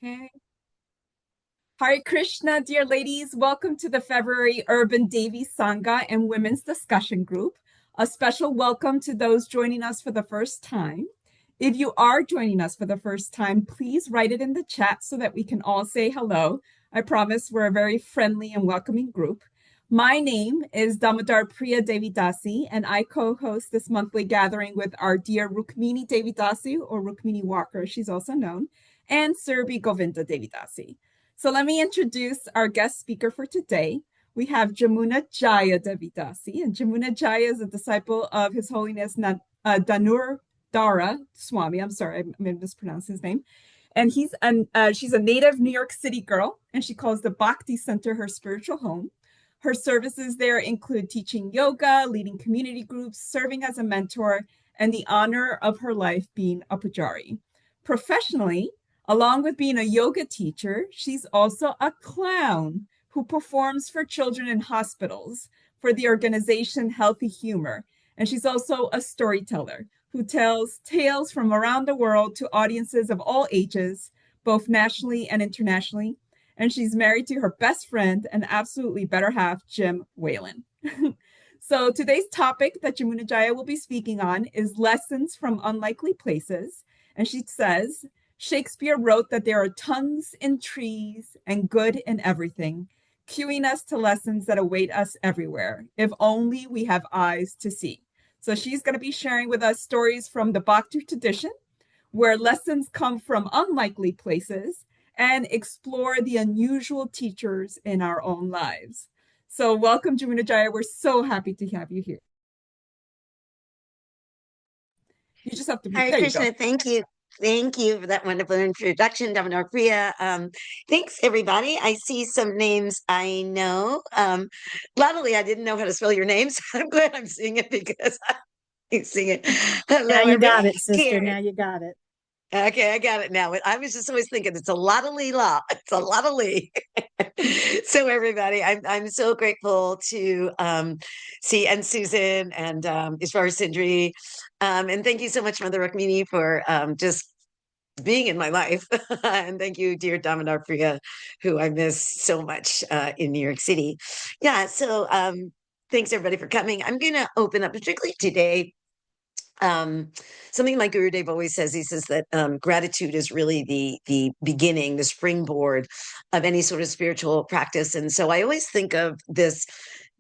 Okay. Hare Krishna, dear ladies. Welcome to the February Urban Devi Sangha and Women's Discussion Group. A special welcome to those joining us for the first time. If you are joining us for the first time, please write it in the chat so that we can all say hello. I promise we're a very friendly and welcoming group. My name is Damodar Priya Devi Dasi, and I co-host this monthly gathering with our dear Rukmini Devi Dasi, or Rukmini Walker, she's also known, and Surbi Govinda Devi Dasi. So let me introduce our guest speaker for today. We have Jamuna Jaya Devi Dasi, and Jamuna Jaya is a disciple of His Holiness Dhanurdhara Swami. I'm sorry, I mispronounced his name. And she's a native New York City girl, and she calls the Bhakti Center her spiritual home. Her services there include teaching yoga, leading community groups, serving as a mentor, and the honor of her life being a pujari. Professionally, along with being a yoga teacher, she's also a clown who performs for children in hospitals for the organization Healthy Humor. And she's also a storyteller who tells tales from around the world to audiences of all ages, both nationally and internationally. And she's married to her best friend and absolutely better half, Jim Whelan. So today's topic that Jamuna Jaya will be speaking on is lessons from unlikely places. And she says, Shakespeare wrote that there are tongues in trees and good in everything, cueing us to lessons that await us everywhere, if only we have eyes to see. So she's going to be sharing with us stories from the Bhakti tradition, where lessons come from unlikely places and explore the unusual teachers in our own lives. So welcome, Jamuna Jaya. We're so happy to have you here. You just have to be, Hare there you go. Krishna, thank you. Thank you for that wonderful introduction, Damodar Priya. Thanks, everybody. I see some names I know. Latterly, I didn't know how to spell your names. I'm glad I'm seeing it because I'm seeing it. Now Hello, you everybody. got it, sister. Here. Now you got it. Okay, I got it now. I was just always thinking it's a lot of Lee La. It's a lot of Lee. So everybody, I'm so grateful to see and Susan and Ishvar Sindri. And thank you so much, Mother Rukmini, for just being in my life. And thank you, dear Damodar Priya, who I miss so much in New York City. Yeah, so thanks everybody for coming. I'm gonna open up particularly today something my Gurudev always says. He says that gratitude is really the beginning, the springboard of any sort of spiritual practice. And so I always think of this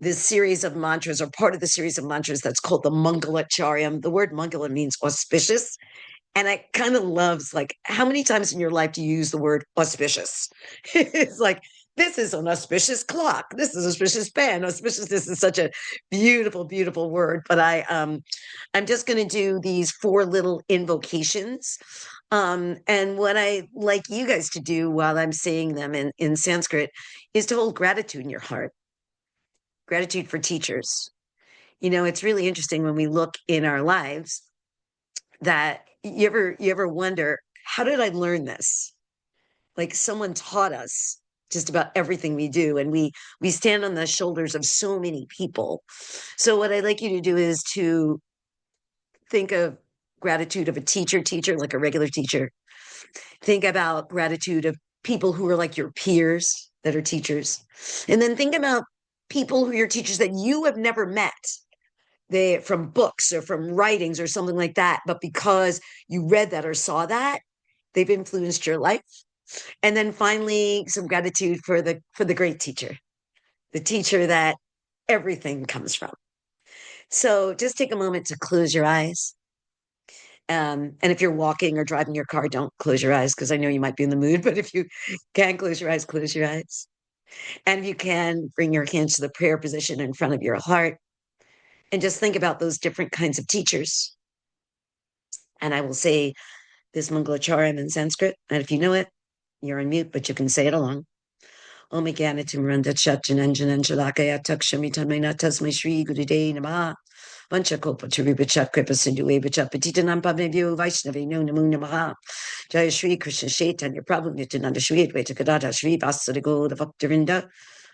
series of mantras, or part of the series of mantras, that's called the Mangalacharyam. The word Mangala means auspicious. And I kind of loves, like, how many times in your life do you use the word auspicious? It's like, this is an auspicious clock. This is an auspicious pen. Auspiciousness is such a beautiful, beautiful word. But I'm just going to do these four little invocations. And what I like you guys to do while I'm saying them in Sanskrit is to hold gratitude in your heart. Gratitude for teachers. You know, it's really interesting when we look in our lives that you ever wonder, how did I learn this? Like, someone taught us just about everything we do, and we stand on the shoulders of so many people. So what I'd like you to do is to think of gratitude of a teacher, like a regular teacher. Think about gratitude of people who are like your peers that are teachers. And then think about people who are your teachers that you have never met, they from books or from writings or something like that, but because you read that or saw that, they've influenced your life. And then finally, some gratitude for the great teacher, the teacher that everything comes from. So just take a moment to close your eyes. And if you're walking or driving your car, don't close your eyes, because I know you might be in the mood, but if you can close your eyes, close your eyes. And if you can, bring your hands to the prayer position in front of your heart and just think about those different kinds of teachers. And I will say this Mangalacharyam in Sanskrit, and if you know it, you're on mute, but you can say it along. Om Gyanatim Randat Shatjananjanan Shalakaya Takshamitamena Tasmai Shri Gurude Namaha Vanchakopa Turibachat Kripa Sindhu Bachat Patitanam Pavnebhyo Vaishnavi No Namo Namaha Jaya Shri Krishna Chaitanya Prabhu Nityananda Shri Advaita Gadadhar Shri Vasudha Gaura Bhaktivinda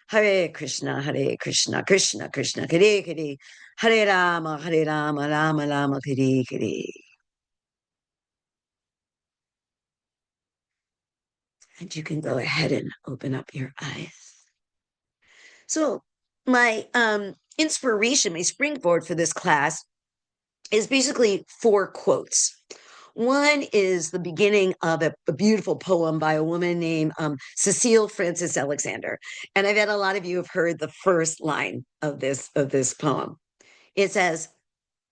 Hare Krishna Krishna Krishna Hare Hare Hare Rama Rama Rama Hare Hare. And you can go ahead and open up your eyes. So my inspiration, my springboard for this class is basically 4 quotes. One is the beginning of a beautiful poem by a woman named Cecile Frances Alexander. And I bet a lot of you have heard the first line of this poem. It says,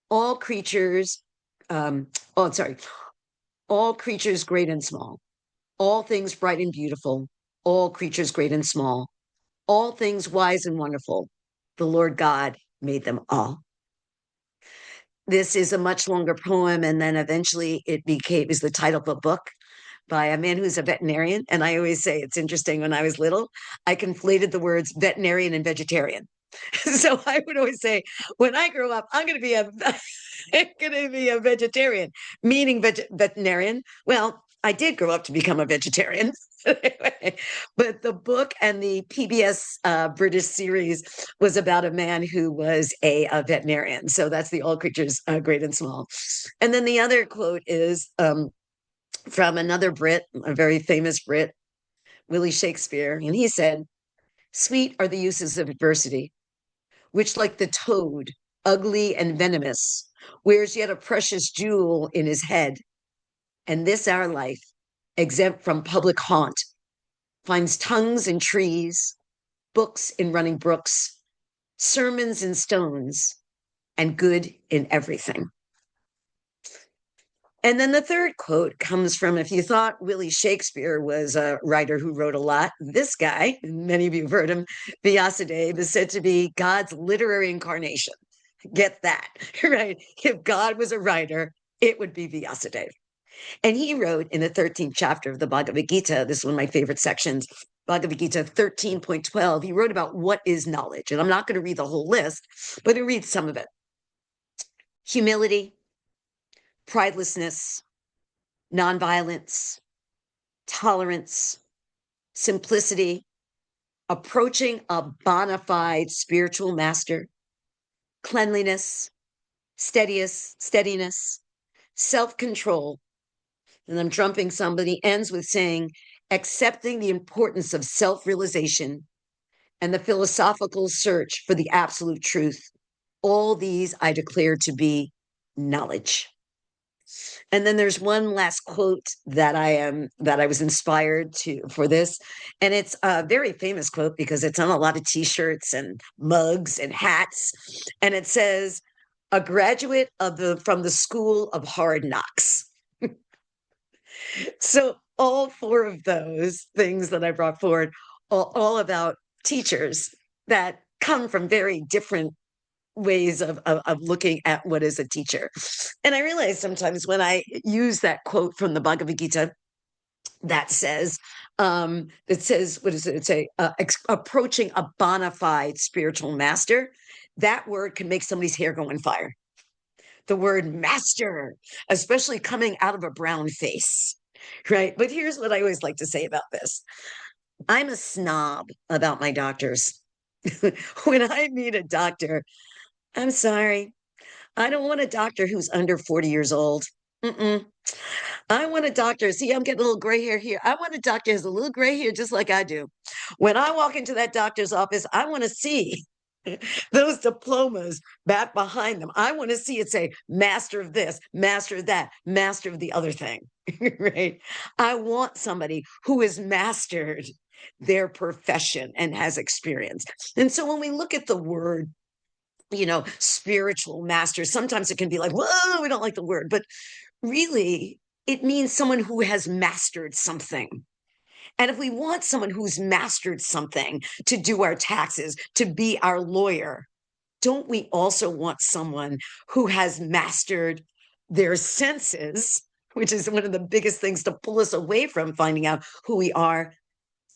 all creatures, all creatures great and small, all things bright and beautiful, all creatures great and small, all things wise and wonderful, the Lord God made them all. This is a much longer poem, and then eventually it was the title of a book by a man who's a veterinarian. And I always say it's interesting, when I was little, I conflated the words veterinarian and vegetarian. So I would always say, when I grow up, I'm going to be a vegetarian, meaning veterinarian. Well, I did grow up to become a vegetarian. But the book and the PBS British series was about a man who was a veterinarian. So that's the all creatures great and small. And then the other quote is from another Brit, a very famous Brit, Willie Shakespeare. And he said, sweet are the uses of adversity, which like the toad, ugly and venomous, wears yet a precious jewel in his head. And this our life, exempt from public haunt, finds tongues in trees, books in running brooks, sermons in stones, and good in everything. And then the third quote comes from, if you thought Willie Shakespeare was a writer who wrote a lot, this guy, many of you have heard him, Vyasadeva, is said to be God's literary incarnation. Get that, right? If God was a writer, it would be Vyasadeva. And he wrote in the 13th chapter of the Bhagavad Gita, this is one of my favorite sections, Bhagavad Gita 13.12, he wrote about what is knowledge. And I'm not going to read the whole list, but I'll read some of it. Humility, pridelessness, nonviolence, tolerance, simplicity, approaching a bona fide spiritual master, cleanliness, steadiness, self-control. And I'm trumping somebody, ends with saying, accepting the importance of self-realization and the philosophical search for the absolute truth. All these I declare to be knowledge. And then there's one last quote that I was inspired for this. And it's a very famous quote because it's on a lot of t-shirts and mugs and hats. And it says, a graduate from the School of Hard Knocks. So all 4 of those things that I brought forward, all about teachers that come from very different ways of looking at what is a teacher. And I realize sometimes when I use that quote from the Bhagavad Gita that says, what does it say? Approaching a bona fide spiritual master, that word can make somebody's hair go on fire. The word master, especially coming out of a brown face, right? But here's what I always like to say about this. I'm a snob about my doctors. When I meet a doctor, I'm sorry, I don't want a doctor who's under 40 years old. Mm-mm. I want a doctor. See, I'm getting a little gray hair here. I want a doctor who has a little gray hair just like I do. When I walk into that doctor's office, I want to see those diplomas back behind them. I want to see it say master of this, master of that, master of the other thing, right? I want somebody who has mastered their profession and has experience. And so when we look at the word, spiritual master, sometimes it can be like, whoa, we don't like the word, but really it means someone who has mastered something. And if we want someone who's mastered something to do our taxes, to be our lawyer, don't we also want someone who has mastered their senses, which is one of the biggest things to pull us away from finding out who we are,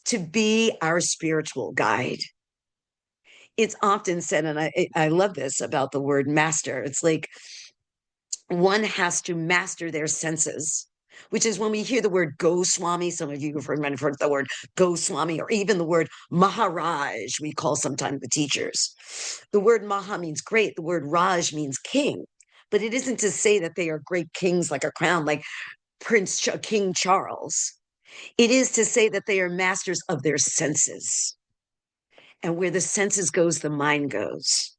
to be our spiritual guide? It's often said, and I love this about the word master, it's like one has to master their senses, which is when we hear the word Goswami, some of you have heard the word Goswami, or even the word Maharaj, we call sometimes the teachers. The word Maha means great, the word Raj means king, but it isn't to say that they are great kings like a crown, like King Charles. It is to say that they are masters of their senses. And where the senses goes, the mind goes.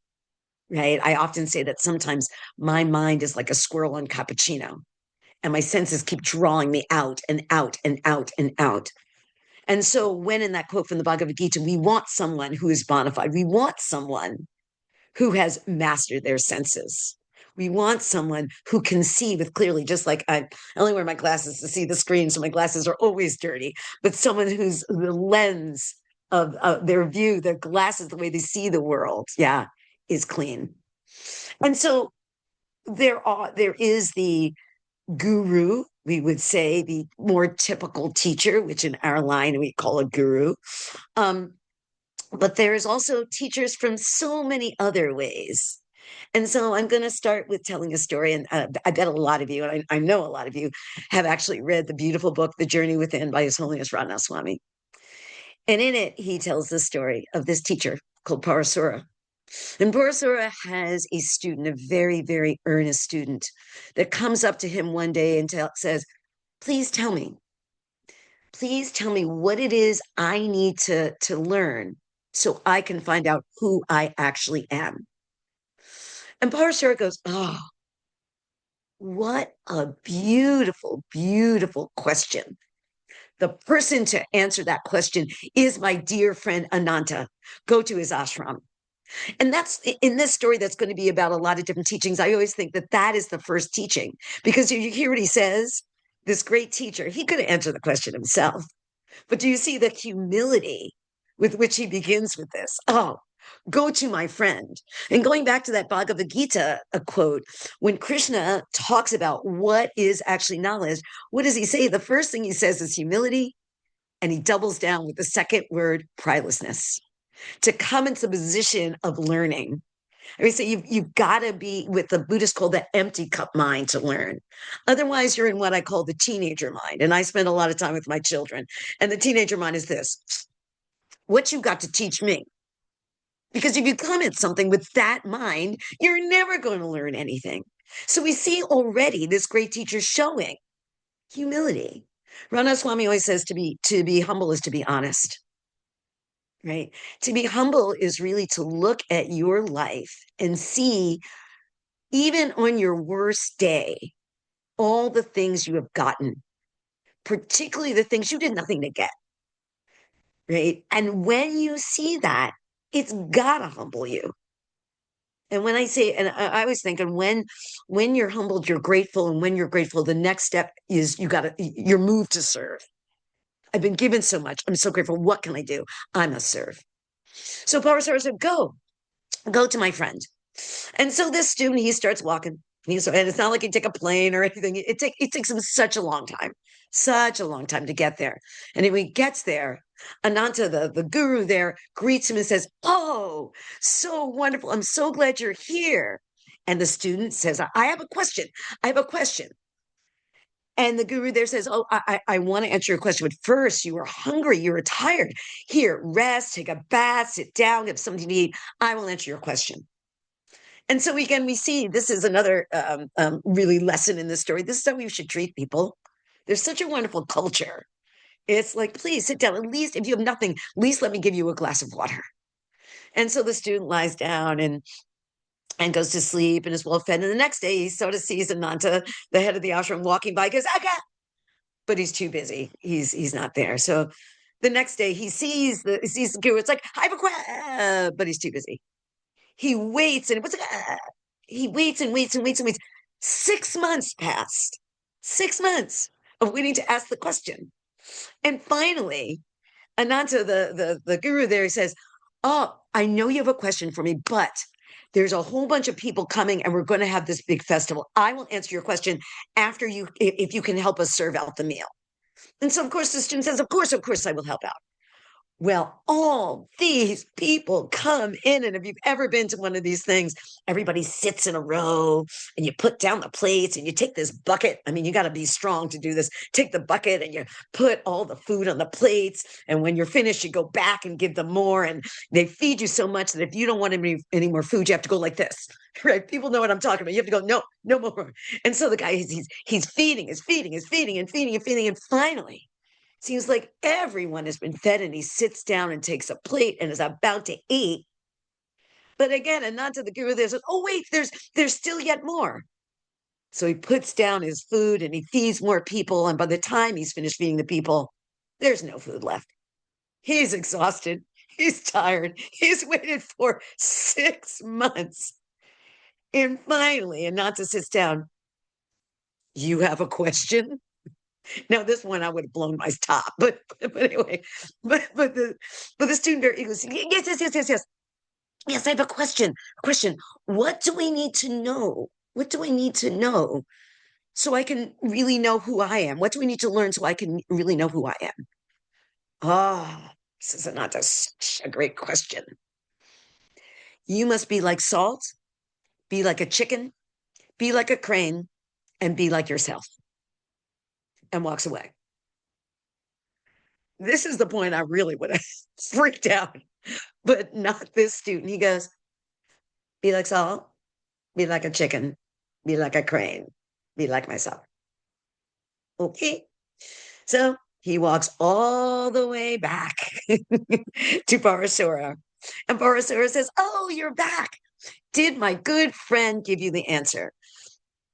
Right? I often say that sometimes my mind is like a squirrel on cappuccino, and my senses keep drawing me out and out and out and out. And so, when in that quote from the Bhagavad Gita, we want someone who is bona fide, we want someone who has mastered their senses. We want someone who can see with clearly, just like I only wear my glasses to see the screen, so my glasses are always dirty, but someone who's the lens of their view, their glasses, the way they see the world, yeah, is clean. And so there is the guru, we would say, the more typical teacher, which in our line we call a guru. But there's also teachers from so many other ways. And so I'm going to start with telling a story. And I bet a lot of you, and I know a lot of you, have actually read the beautiful book, The Journey Within by His Holiness Radhanath Swami. And in it, he tells the story of this teacher called Parasura. And Parasura has a student, a very, very earnest student, that comes up to him one day and says, please tell me what it is I need to learn so I can find out who I actually am. And Parasura goes, oh, what a beautiful, beautiful question. The person to answer that question is my dear friend Ananta. Go to his ashram. And that's in this story that's going to be about a lot of different teachings. I always think that that is the first teaching, because you hear what he says, this great teacher, he could answer the question himself. But do you see the humility with which he begins with this? Oh, go to my friend. And going back to that Bhagavad Gita a quote, when Krishna talks about what is actually knowledge, what does he say? The first thing he says is humility, and he doubles down with the second word, pridelessness. To come into the position of learning. I mean, so you've got to be with the Buddhists call the empty cup mind to learn. Otherwise, you're in what I call the teenager mind. And I spend a lot of time with my children. And the teenager mind is this: what you got to teach me? Because if you come at something with that mind, you're never going to learn anything. So we see already this great teacher showing humility. Radhanath Swami always says to be humble is to be honest. Right? To be humble is really to look at your life and see, even on your worst day, all the things you have gotten, particularly the things you did nothing to get. Right? And when you see that, it's gotta humble you. And when I say, and I was thinking, when you're humbled, you're grateful, and when you're grateful, the next step is you're moved to serve. I've been given so much. I'm so grateful. What can I do? I must serve. So Parasara said, go to my friend. And so this student, he starts walking. And it's not like he take a plane or anything. It takes him such a long time to get there. And when he gets there, Ananta, the guru there, greets him and says, oh, so wonderful. I'm so glad you're here. And the student says, I have a question. And the guru there says, oh, I want to answer your question, but first, you are hungry, you are tired. Here, rest, take a bath, sit down, get something to eat. I will answer your question. And so again, we see this is another really lesson in this story. This is how we should treat people. There's such a wonderful culture. It's like, please sit down. At least if you have nothing, at least let me give you a glass of water. And so the student lies down and goes to sleep and is well fed. And the next day, he sort of sees Ananta, the head of the ashram, walking by. He goes, Aga! But he's too busy. He's not there. So the next day, he sees the guru. It's like, I have a question, but he's too busy. He waits and he waits and waits and waits and waits. 6 months passed. 6 months of waiting to ask the question. And finally, Ananta, the guru there, says, oh, I know you have a question for me, but there's a whole bunch of people coming and we're going to have this big festival. I will answer your question after if you can help us serve out the meal. And so, of course, the student says, of course, I will help out. Well, all these people come in, and if you've ever been to one of these things, everybody sits in a row and you put down the plates and you take this bucket. I mean, you got to be strong to do this. Take the bucket and you put all the food on the plates. And when you're finished, you go back and give them more. And they feed you so much that if you don't want any more food, you have to go like this, right? People know what I'm talking about. You have to go, no, no more. And so the guy, he's feeding. And finally, Seems like everyone has been fed, and he sits down and takes a plate and is about to eat. But again, and not to the guru, there's, oh, wait, there's still yet more. So he puts down his food and he feeds more people. And by the time he's finished feeding the people, there's no food left. He's exhausted. He's tired. He's waited for 6 months. And finally, and not to sit down, you have a question? Now, this one I would have blown my top, but anyway, but the student very goes, yes. Yes, I have a question. Question. What do we need to know? What do I need to know so I can really know who I am? What do we need to learn so I can really know who I am? Ah, this is not such a great question. You must be like salt, be like a chicken, be like a crane, and be like yourself. And walks away. This is the point I really would have freaked out, but not this student. He goes, be like salt, be like a chicken, be like a crane, be like myself. Okay. So he walks all the way back to Parasura. And Parasura says, oh, you're back. Did my good friend give you the answer?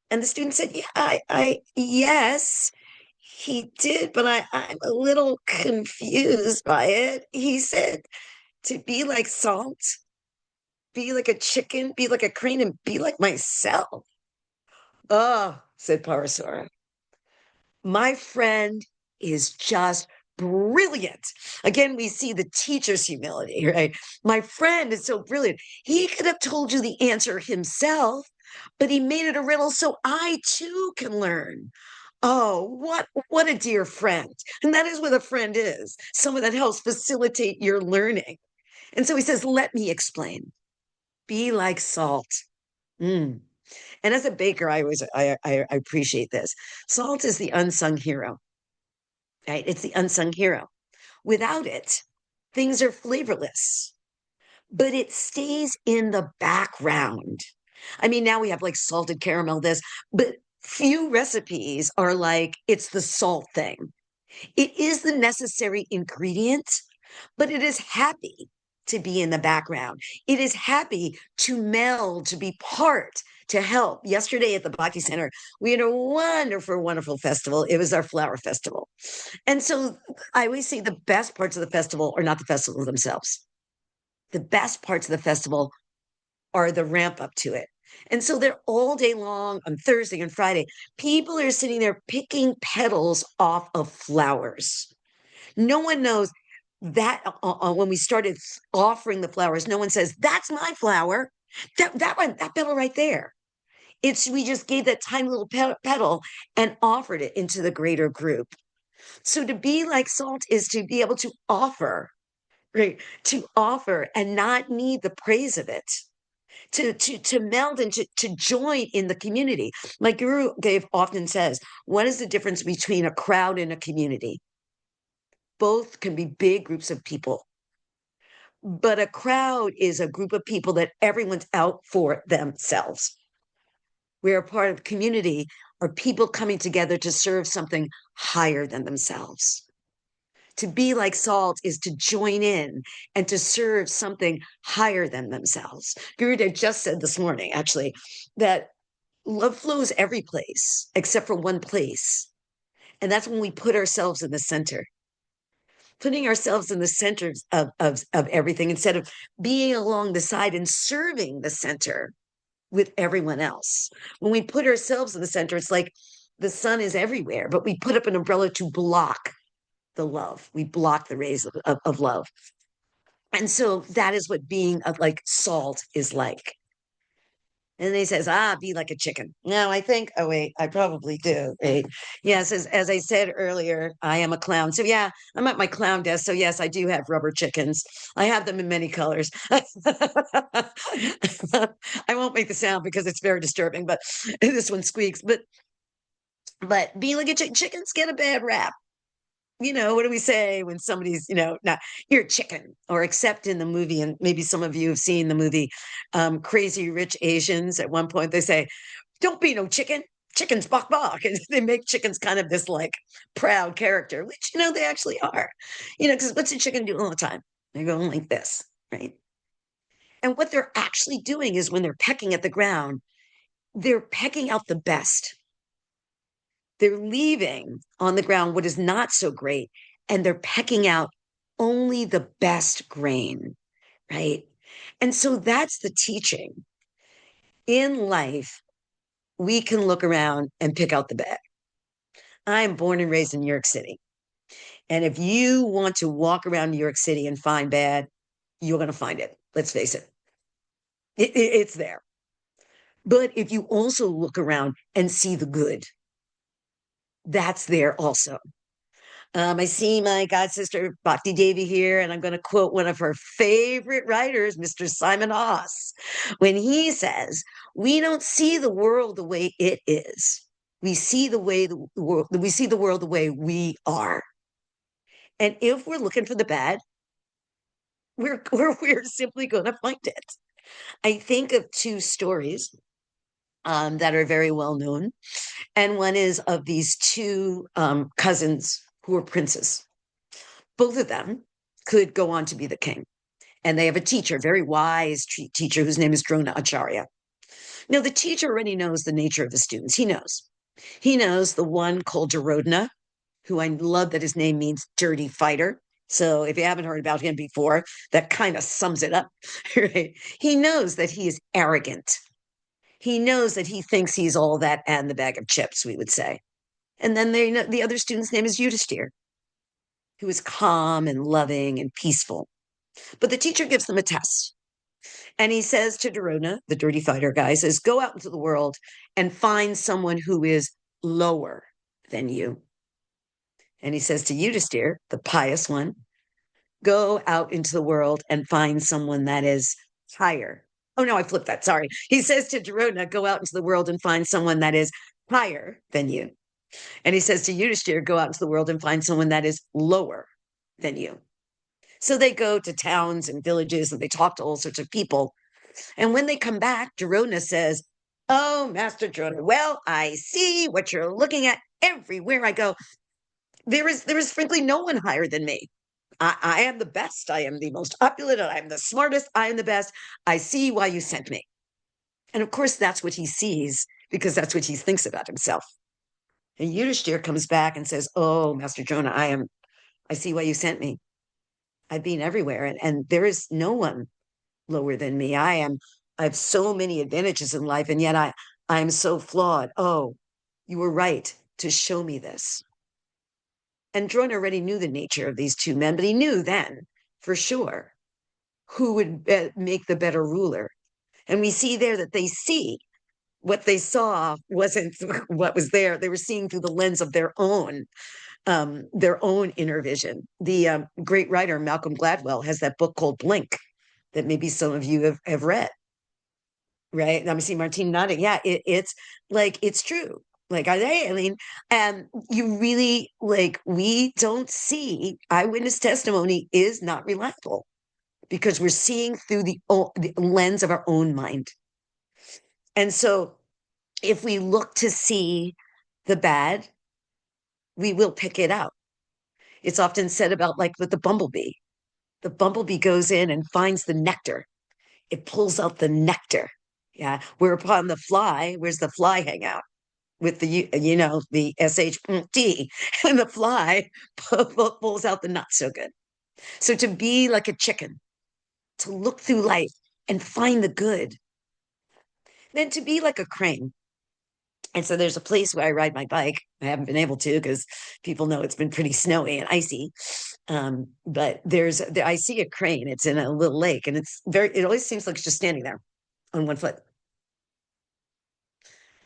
And the student said, yeah, yes, he did, but I'm a little confused by it. He said to be like salt, be like a chicken, be like a crane, and be like myself. Oh, said Parasura. My friend is just brilliant. Again, we see the teacher's humility, right? My friend is so brilliant. He could have told you the answer himself, but he made it a riddle so I too can learn. Oh, what a dear friend. And that is what a friend is. Someone that helps facilitate your learning. And so he says, let me explain. Be like salt. Mm. And as a baker, I appreciate this. Salt is the unsung hero, right? It's the unsung hero. Without it, things are flavorless, but it stays in the background. I mean, now we have like salted caramel, this, but few recipes are like it's the salt thing. It is the necessary ingredient, but it is happy to be in the background. It is happy to meld, to be part, to help. Yesterday at the Bhakti Center, we had a wonderful, wonderful festival. It was our flower festival. And so I always say the best parts of the festival are not the festival themselves. The best parts of the festival are the ramp up to it. And so they're all day long on Thursday and Friday. People are sitting there picking petals off of flowers. No one knows that when we started offering the flowers, no one says, that's my flower. That one, that petal right there. It's we just gave that tiny little petal and offered it into the greater group. So to be like salt is to be able to offer, right? To offer and not need the praise of it. To meld and to join in the community. My guru Dave often says, what is the difference between a crowd and a community? Both can be big groups of people. But a crowd is a group of people that everyone's out for themselves. Where a part of community are people coming together to serve something higher than themselves. To be like salt is to join in and to serve something higher than themselves. Gurudev just said this morning, actually, that love flows every place except for one place. And that's when we put ourselves in the center. Putting ourselves in the center of everything instead of being along the side and serving the center with everyone else. When we put ourselves in the center, it's like the sun is everywhere, but we put up an umbrella to block the love. We block the rays of love. And so that is what being like salt is like. And he says, be like a chicken. No, I think, oh, wait, I probably do. Wait. Yes, as I said earlier, I am a clown. So, yeah, I'm at my clown desk. So, yes, I do have rubber chickens. I have them in many colors. I won't make the sound because it's very disturbing, but this one squeaks. But being like a chickens get a bad rap. What do we say when somebody's, not you're a chicken, or except in the movie, and maybe some of you have seen the movie Crazy Rich Asians. At one point they say, don't be no chicken, chickens bok bok, and they make chickens kind of this like proud character, which they actually are, because what's a chicken do all the time? They're going like this, right? And what they're actually doing is when they're pecking at the ground, they're pecking out the best. They're leaving on the ground what is not so great, and they're pecking out only the best grain, right? And so that's the teaching. In life, we can look around and pick out the bad. I'm born and raised in New York City. And if you want to walk around New York City and find bad, you're going to find it. Let's face it. It's there. But if you also look around and see the good, that's there also. I see my god sister Bhakti Devi here, and I'm going to quote one of her favorite writers, Mr. Simon Haas, when he says, "We don't see the world the way it is. We see the world. We see the world the way we are. And if we're looking for the bad, we're simply going to find it." I think of two stories that are very well known, and one is of these two cousins who were princes. Both of them could go on to be the king. And they have a teacher, very wise teacher, whose name is Drona Acharya. Now, the teacher already knows the nature of the students. He knows. He knows the one called Duryodhana, who I love that his name means dirty fighter. So if you haven't heard about him before, that kind of sums it up, right? He knows that he is arrogant. He knows that he thinks he's all that and the bag of chips, we would say. And then the other student's name is Yudhishthir, who is calm and loving and peaceful. But the teacher gives them a test. And he says to Duryodhana, the dirty fighter guy, says, go out into the world and find someone who is lower than you. And he says to Yudhishthir, the pious one, go out into the world and find someone that is higher. Oh, no, I flipped that. Sorry. He says to Duryodhana, go out into the world and find someone that is higher than you. And he says to Yudhishthir, go out into the world and find someone that is lower than you. So they go to towns and villages and they talk to all sorts of people. And when they come back, Duryodhana says, oh, Master Duryodhana, well, I see what you're looking at everywhere I go. There is frankly no one higher than me. I am the best. I am the most opulent. I am the smartest. I am the best. I see why you sent me. And of course, that's what he sees because that's what he thinks about himself. And Yudhishthir comes back and says, oh, Master Jonah, I see why you sent me. I've been everywhere and there is no one lower than me. I have so many advantages in life, and yet I am so flawed. Oh, you were right to show me this. And Drona already knew the nature of these two men, but he knew then for sure who would make the better ruler. And we see there that they see what they saw wasn't what was there. They were seeing through the lens of their own inner vision. The great writer Malcolm Gladwell has that book called Blink that maybe some of you have read, right? I'm seeing Martine nodding. Yeah, it's like it's true. Like I mean, and you really like we don't see eyewitness testimony is not reliable because we're seeing through the lens of our own mind. And so if we look to see the bad, we will pick it out. It's often said about like with the bumblebee. The bumblebee goes in and finds the nectar. It pulls out the nectar. Yeah. Whereupon the fly, where's the fly hang out? With the, the SHT, and the fly pulls out the not so good. So to be like a chicken, to look through life and find the good, then to be like a crane. And so there's a place where I ride my bike. I haven't been able to because people know it's been pretty snowy and icy. But I see a crane. It's in a little lake, and it always seems like it's just standing there on one foot.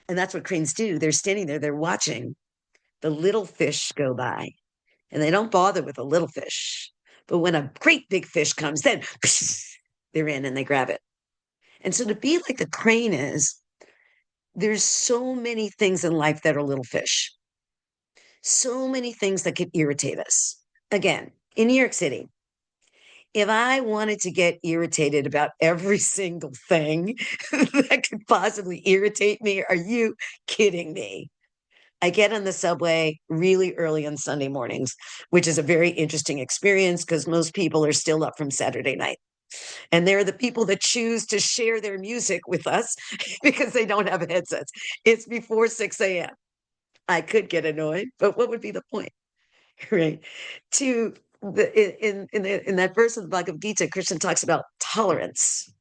And that's what cranes do. They're standing there, they're watching the little fish go by, and they don't bother with a little fish. But when a great big fish comes, then they're in and they grab it. And so to be like the crane is, there's so many things in life that are little fish. So many things that could irritate us. Again, in New York City, if I wanted to get irritated about every single thing that could possibly irritate me, are you kidding me? I get on the subway really early on Sunday mornings, which is a very interesting experience because most people are still up from Saturday night. And they're the people that choose to share their music with us because they don't have headsets. It's before 6 a.m. I could get annoyed, but what would be the point? Right. To in that verse of the Bhagavad Gita, Krishna talks about tolerance.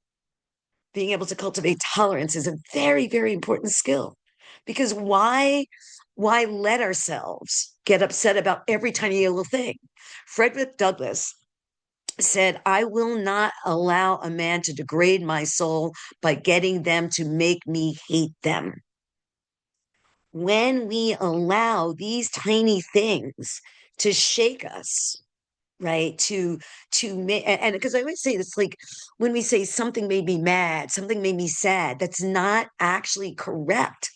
Being able to cultivate tolerance is a very, very important skill. Because why let ourselves get upset about every tiny little thing? Frederick Douglass said, I will not allow a man to degrade my soul by getting them to make me hate them. When we allow these tiny things to shake us, right, to make, and because I always say this, like when we say something made me mad, something made me sad, that's not actually correct.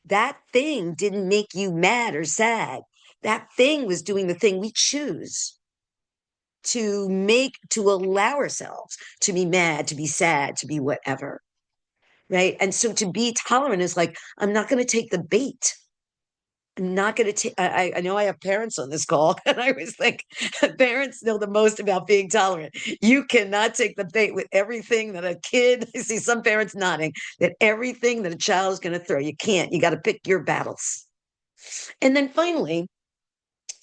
That thing didn't make you mad or sad. That thing was doing the thing we choose to allow ourselves to be mad, to be sad, to be whatever. Right. And so to be tolerant is like, I'm not going to take the bait. I'm not going to take, I know I have parents on this call, and I always think parents know the most about being tolerant. You cannot take the bait with everything that a kid, I see some parents nodding, that everything that a child is going to throw. You can't. You got to pick your battles. And then finally,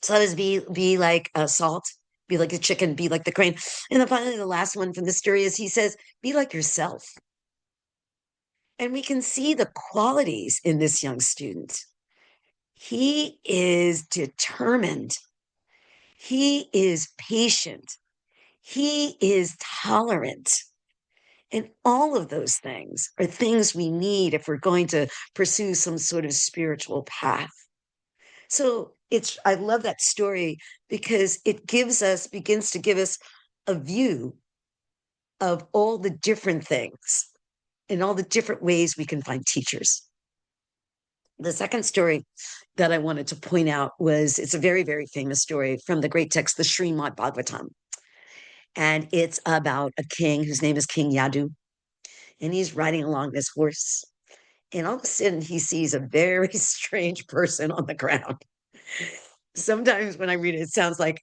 so let us be like salt, be like a chicken, be like the crane. And then finally, the last one from the story is he says, be like yourself. And we can see the qualities in this young student. He is determined. He is patient. He is tolerant. And all of those things are things we need if we're going to pursue some sort of spiritual path. So I love that story because it begins to give us a view of all the different things and all the different ways we can find teachers. The second story that I wanted to point out it's a very, very famous story from the great text, the Srimad Bhagavatam. And it's about a king whose name is King Yadu. And he's riding along this horse. And all of a sudden, he sees a very strange person on the ground. Sometimes when I read it, it sounds like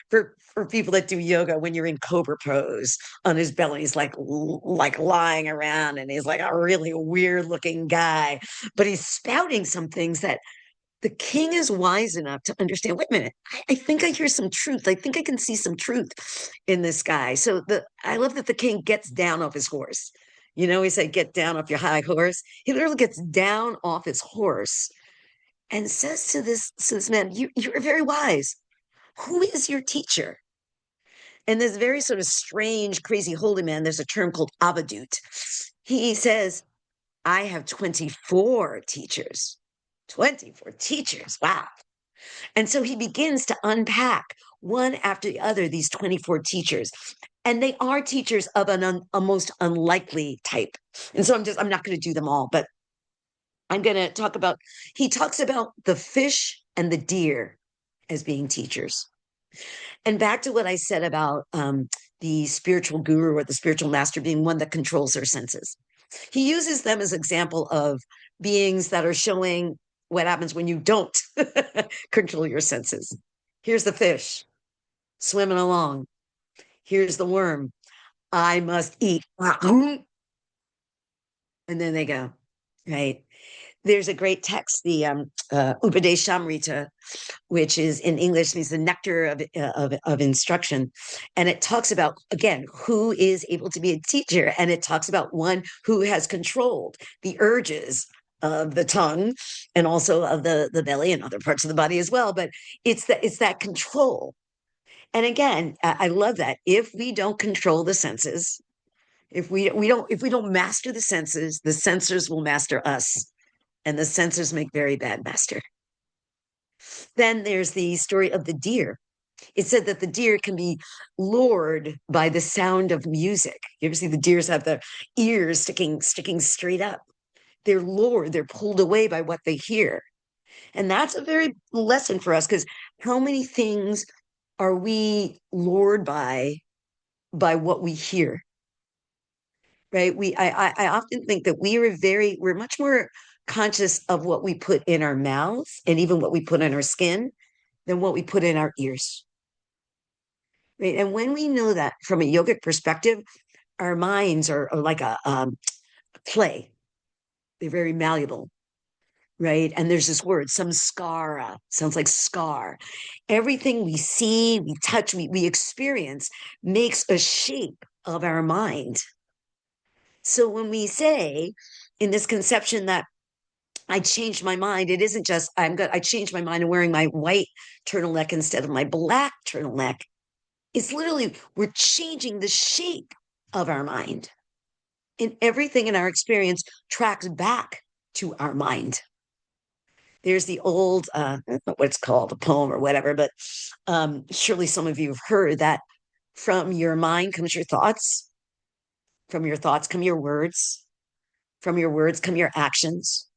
for people that do yoga, when you're in cobra pose on his belly, he's like lying around, and he's like a really weird looking guy, but he's spouting some things that the king is wise enough to understand. Wait a minute, I think I hear some truth. I think I can see some truth in this guy. So I love that the king gets down off his horse. You know, he said, get down off your high horse. He literally gets down off his horse and says to this man, you're very wise. Who is your teacher? And this very sort of strange, crazy holy man, there's a term called avadut. He says, I have 24 teachers. 24 teachers. Wow. And so he begins to unpack one after the other these 24 teachers. And they are teachers of a most unlikely type. And so I'm not going to do them all, but I'm going to he talks about the fish and the deer as being teachers. And back to what I said about the spiritual guru or the spiritual master being one that controls their senses. He uses them as example of beings that are showing what happens when you don't control your senses. Here's the fish swimming along. Here's the worm. I must eat. And then they go, right? There's a great text, the Upadeshamrita, which is in English means the nectar of instruction. And it talks about, again, who is able to be a teacher. And it talks about one who has controlled the urges of the tongue and also of the belly and other parts of the body as well. But it's that control. And again, I love that. If we don't control the senses, if we don't master the sensors will master us. And the censors make very bad master. Then there's the story of the deer. It said that the deer can be lured by the sound of music. You ever see the deers have the ears sticking straight up? They're lured, they're pulled away by what they hear. And that's a very lesson for us because how many things are we lured by by what we hear, right? I often think that we're much more conscious of what we put in our mouths and even what we put on our skin than what we put in our ears, right? And when we know that from a yogic perspective, our minds are like a clay. They're very malleable, right? And there's this word, samskara, sounds like scar. Everything we see, we touch, we experience makes a shape of our mind. So when we say in this conception that I changed my mind, it isn't just I changed my mind and wearing my white turtleneck instead of my black turtleneck. It's literally we're changing the shape of our mind. And everything in our experience tracks back to our mind. There's the old, I don't know what it's called, a poem or whatever, but surely some of you have heard that from your mind comes your thoughts, from your thoughts come your words, from your words come your actions,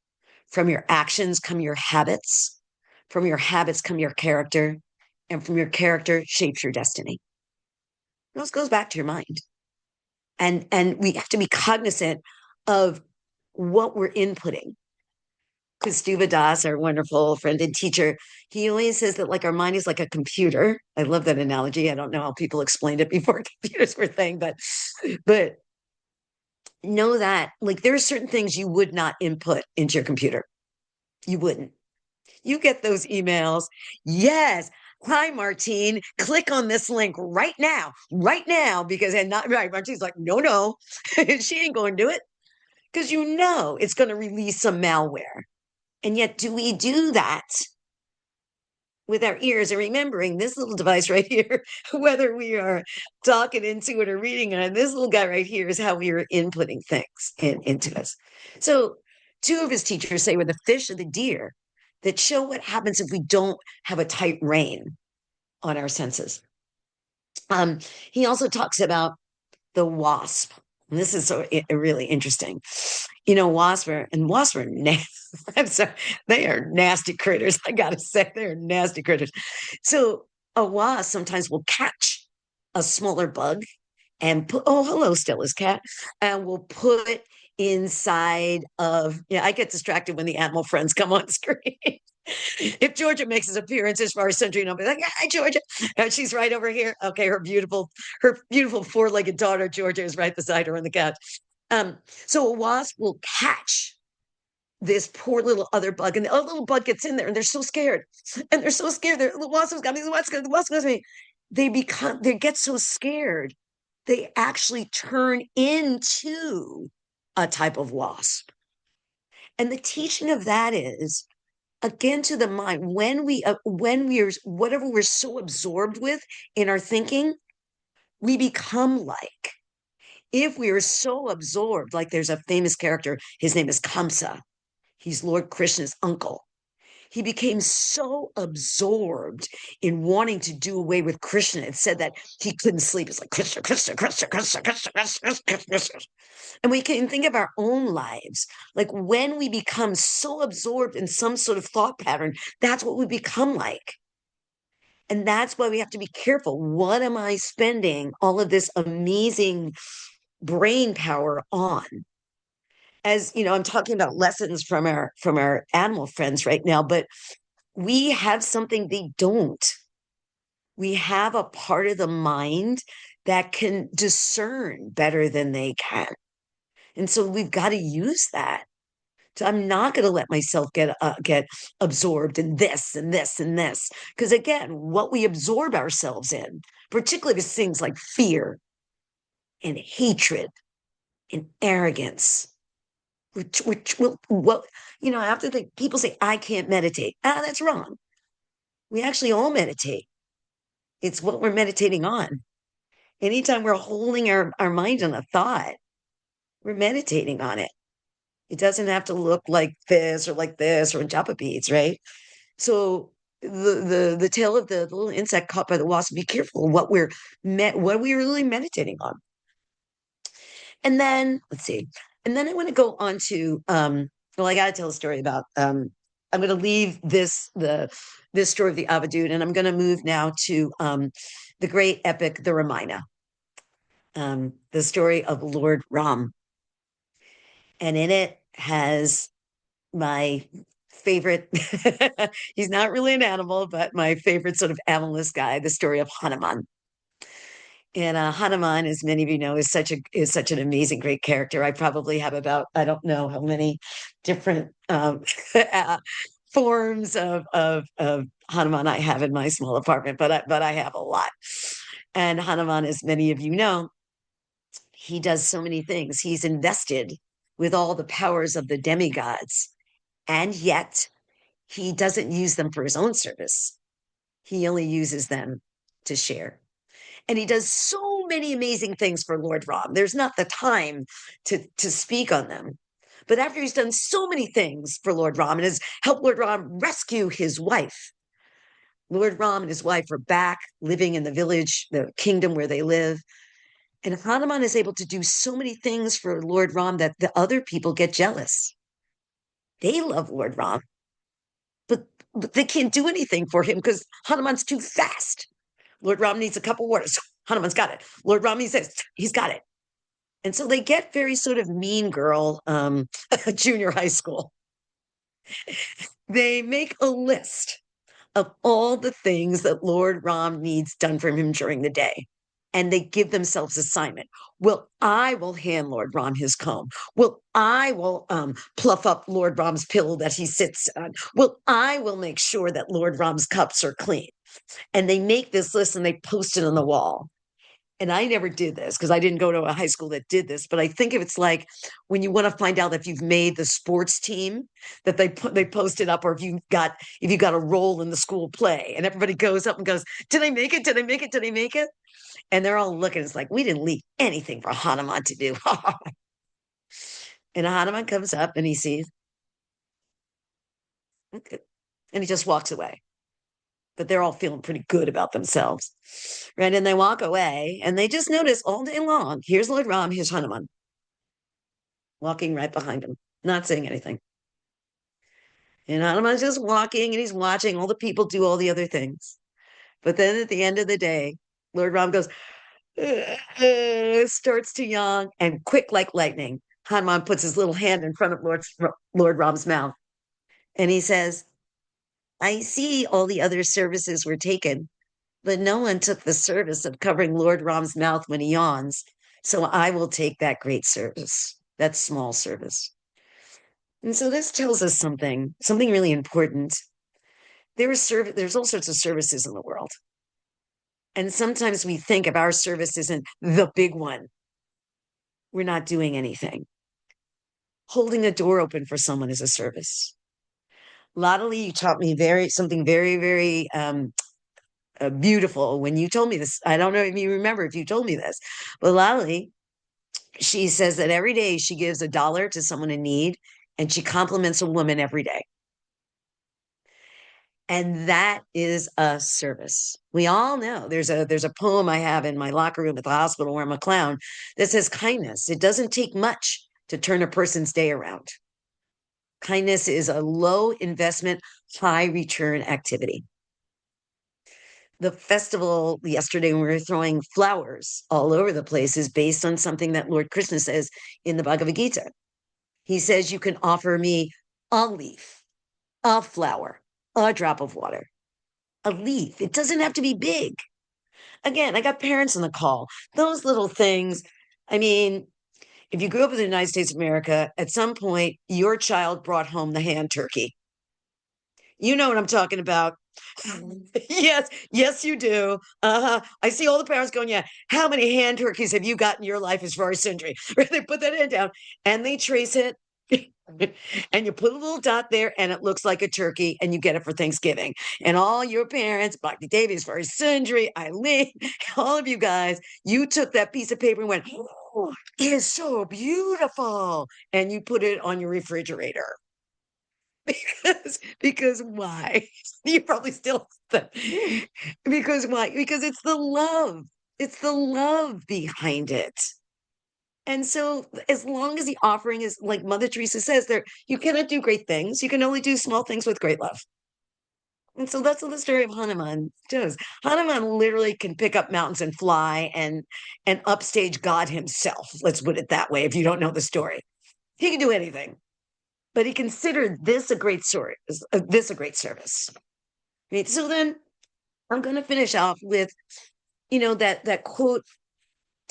from your actions come your habits, from your habits come your character, and from your character shapes your destiny. This goes back to your mind. And we have to be cognizant of what we're inputting. Kustuba Das, our wonderful friend and teacher, he always says that like our mind is like a computer. I love that analogy. I don't know how people explained it before computers were thing, but know that like there are certain things you would not input into your computer. You wouldn't. You get those emails. Yes. Hi, Martine. Click on this link right now, because and not right. Martine's like, no, she ain't going to do it because you know it's going to release some malware. And yet, do we do that with our ears and remembering this little device right here, whether we are talking into it or reading it, this little guy right here is how we are inputting things into us. So, two of his teachers say we're the fish and the deer that show what happens if we don't have a tight rein on our senses. He also talks about the wasp. And this is so really interesting. You know, wasps are I'm sorry, they are nasty critters. I gotta say, they're nasty critters. So a wasp sometimes will catch a smaller bug and put, oh, hello, Stella's cat, and will put inside of, yeah, I get distracted when the animal friends come on screen. If Georgia makes his appearance as far as Century, I'll be like, hi, Georgia. And she's right over here. Okay, her beautiful four-legged daughter, Georgia, is right beside her on the couch. So a wasp will catch this poor little other bug, and the other little bug gets in there, and they're so scared. And they're so scared. The wasp's got me, the wasp's got me. They get so scared, they actually turn into a type of wasp. And the teaching of that is again to the mind when we're whatever we're so absorbed with in our thinking, we become like. If we are so absorbed, like there's a famous character, his name is Kamsa, he's Lord Krishna's uncle. He became so absorbed in wanting to do away with Krishna. It said that he couldn't sleep. It's like Krishna, Krishna, Krishna, Krishna, Krishna, Krishna, Krishna, Krishna. And we can think of our own lives. Like when we become so absorbed in some sort of thought pattern, that's what we become like. And that's why we have to be careful. What am I spending all of this amazing brain power on? As you know, I'm talking about lessons from our animal friends right now, but we have something they don't. We have a part of the mind that can discern better than they can. And so we've got to use that. So I'm not going to let myself get absorbed in this and this and this. Because again, what we absorb ourselves in, particularly with things like fear and hatred and arrogance, which will, well, you know, I have to think people say, I can't meditate. That's wrong. We actually all meditate. It's what we're meditating on. Anytime we're holding our mind on a thought, we're meditating on it. It doesn't have to look like this or japa beads, right? So the tail of the little insect caught by the wasp, be careful what are we really meditating on. And then let's see. And then I want to go on to well, I gotta tell a story about I'm gonna leave this story of the Avadude, and I'm gonna move now to the great epic, the Ramayana. the story of Lord Ram. And in it has my favorite, he's not really an animal, but my favorite sort of animalist guy, the story of Hanuman. And Hanuman, as many of you know, is such an amazing, great character. I probably have about, I don't know how many different forms of Hanuman I have in my small apartment, but I have a lot. And Hanuman, as many of you know, he does so many things. He's invested with all the powers of the demigods, and yet he doesn't use them for his own service. He only uses them to share. And he does so many amazing things for Lord Ram. There's not the time to speak on them. But after he's done so many things for Lord Ram and has helped Lord Ram rescue his wife, Lord Ram and his wife are back living in the village, the kingdom where they live. And Hanuman is able to do so many things for Lord Ram that the other people get jealous. They love Lord Ram, but they can't do anything for him because Hanuman's too fast. Lord Ram needs a cup of water. So Hanuman's got it. Lord Ram needs this. He's got it. And so they get very sort of mean girl, junior high school. They make a list of all the things that Lord Ram needs done for him during the day. And they give themselves assignment. Well, I will hand Lord Ram his comb. Well, I will pluff up Lord Ram's pillow that he sits on. Well, I will make sure that Lord Ram's cups are clean. And they make this list and they post it on the wall. And I never did this because I didn't go to a high school that did this, but I think if it's like when you want to find out if you've made the sports team that they post it up, or if you got a role in the school play, and everybody goes up and goes, "Did I make it? Did I make it? Did I make it?" And they're all looking. It's like we didn't leave anything for Hanuman to do. And Hanuman comes up and he sees, okay, and he just walks away. But they're all feeling pretty good about themselves. Right. And they walk away and they just notice all day long, here's Lord Ram, here's Hanuman walking right behind him, not saying anything. And Hanuman's just walking and he's watching all the people do all the other things. But then at the end of the day, Lord Ram goes, starts to yawn, and quick like lightning, Hanuman puts his little hand in front of Lord Ram's mouth. And he says, I see all the other services were taken, but no one took the service of covering Lord Ram's mouth when he yawns. So I will take that great service, that small service. And so this tells us something really important. There's all sorts of services in the world. And sometimes we think if our service isn't the big one, we're not doing anything. Holding a door open for someone is a service. Lottely, you taught me something very, very beautiful when you told me this. I don't know if you remember if you told me this, but Lolly, she says that every day she gives $1 to someone in need and she compliments a woman every day. And that is a service. We all know there's a poem I have in my locker room at the hospital where I'm a clown that says kindness. It doesn't take much to turn a person's day around. Kindness is a low investment, high return activity. The festival yesterday, when we were throwing flowers all over the place, is based on something that Lord Krishna says in the Bhagavad Gita. He says, you can offer me a leaf, a flower, a drop of water, a leaf. It doesn't have to be big. Again, I got parents on the call. Those little things. I mean, if you grew up in the United States of America, at some point, your child brought home the hand turkey. You know what I'm talking about. Yes, yes, you do. I see all the parents going, yeah, how many hand turkeys have you got in your life as far as century? They put that hand down and they trace it. And you put a little dot there and it looks like a turkey and you get it for Thanksgiving. And all your parents, Bhakti Devi as far as Sundri, Eileen, all of you guys, you took that piece of paper and went, oh, it is so beautiful. And you put it on your refrigerator. Because why? You probably still because why? Because it's the love. It's the love behind it. And so as long as the offering is like Mother Teresa says, there you cannot do great things. You can only do small things with great love. And so that's what the story of Hanuman does. Hanuman literally can pick up mountains and fly and upstage God himself. Let's put it that way. If you don't know the story, he can do anything, but he considered this a great story, this a great service. Right. So then I'm going to finish off with, that quote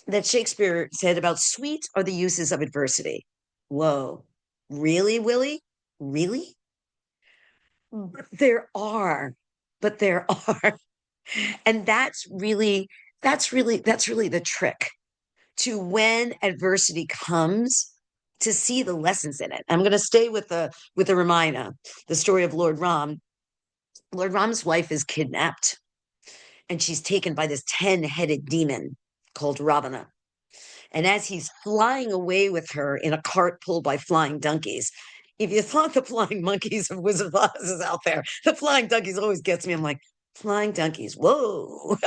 that Shakespeare said about sweet are the uses of adversity. Whoa, really, Willie? Really? But there are, but there are. And that's really the trick to when adversity comes to see the lessons in it. I'm going to stay with the Ramayana, the story of Lord Ram. Lord Ram's wife is kidnapped and she's taken by this 10-headed demon called Ravana. And as he's flying away with her in a cart pulled by flying donkeys, if you thought the flying monkeys of Wizard of Oz is out there, the flying donkeys always gets me. I'm like, flying donkeys, whoa.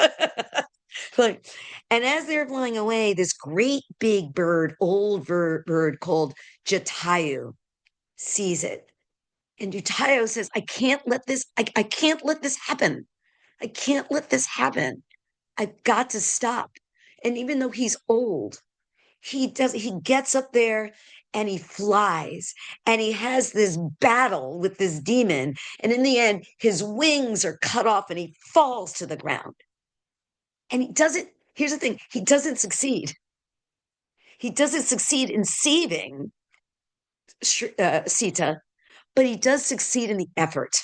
Like, and as they're flying away, this great big bird, old bird called Jatayu sees it. And Jatayu says, I can't let this happen. I can't let this happen. I've got to stop. And even though he's old, he gets up there and he flies and he has this battle with this demon. And in the end, his wings are cut off and he falls to the ground. And he doesn't, here's the thing, he doesn't succeed. He doesn't succeed in saving Sita, but he does succeed in the effort.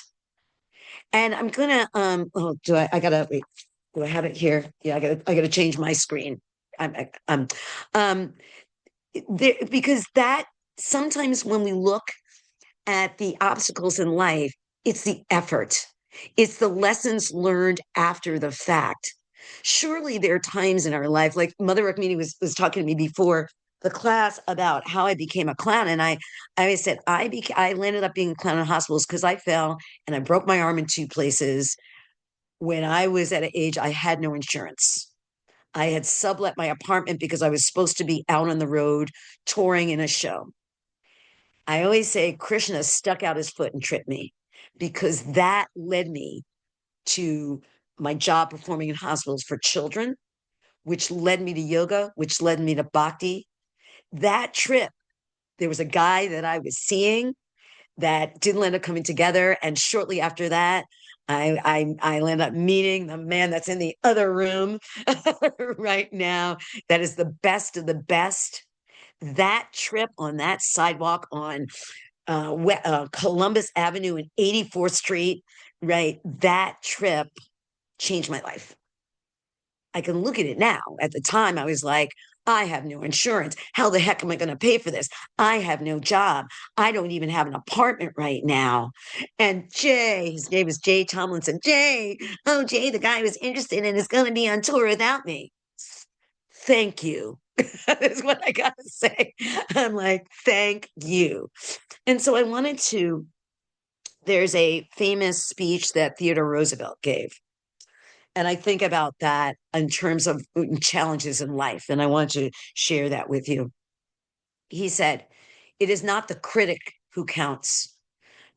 And I'm gonna I gotta wait. Do I have it here? Yeah, I gotta change my screen. I'm there because that sometimes when we look at the obstacles in life, it's the effort, it's the lessons learned after the fact. Surely there are times in our life, like Mother Rukmini was talking to me before the class about how I became a clown, and I said I landed up being a clown in hospitals because I fell and I broke my arm in two places when I was at an age I had no insurance. I had sublet my apartment because I was supposed to be out on the road touring in a show. I always say Krishna stuck out his foot and tripped me because that led me to my job performing in hospitals for children, which led me to yoga, which led me to bhakti. That trip, there was a guy that I was seeing that didn't end up coming together. And shortly after that, I landed up meeting the man that's in the other room right now. That is the best of the best. That trip on that sidewalk on Columbus Avenue and 84th Street, right? That trip changed my life. I can look at it now. At the time, I was like, I have no insurance. How the heck am I going to pay for this? I have no job. I don't even have an apartment right now. And Jay, his name was Jay Tomlinson. Jay, oh, Jay, the guy was interested and is going to be on tour without me. Thank you. That's what I got to say. I'm like, thank you. And so I wanted to, there's a famous speech that Theodore Roosevelt gave. And I think about that in terms of challenges in life. And I want to share that with you. He said, it is not the critic who counts,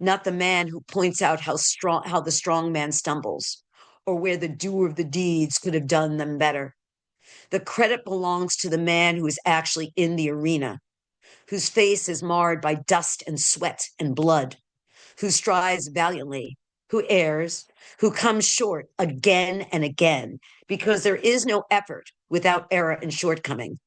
not the man who points out how the strong man stumbles, or where the doer of the deeds could have done them better. The credit belongs to the man who is actually in the arena, whose face is marred by dust and sweat and blood, who strives valiantly, who errs, who comes short again and again, because there is no effort without error and shortcoming,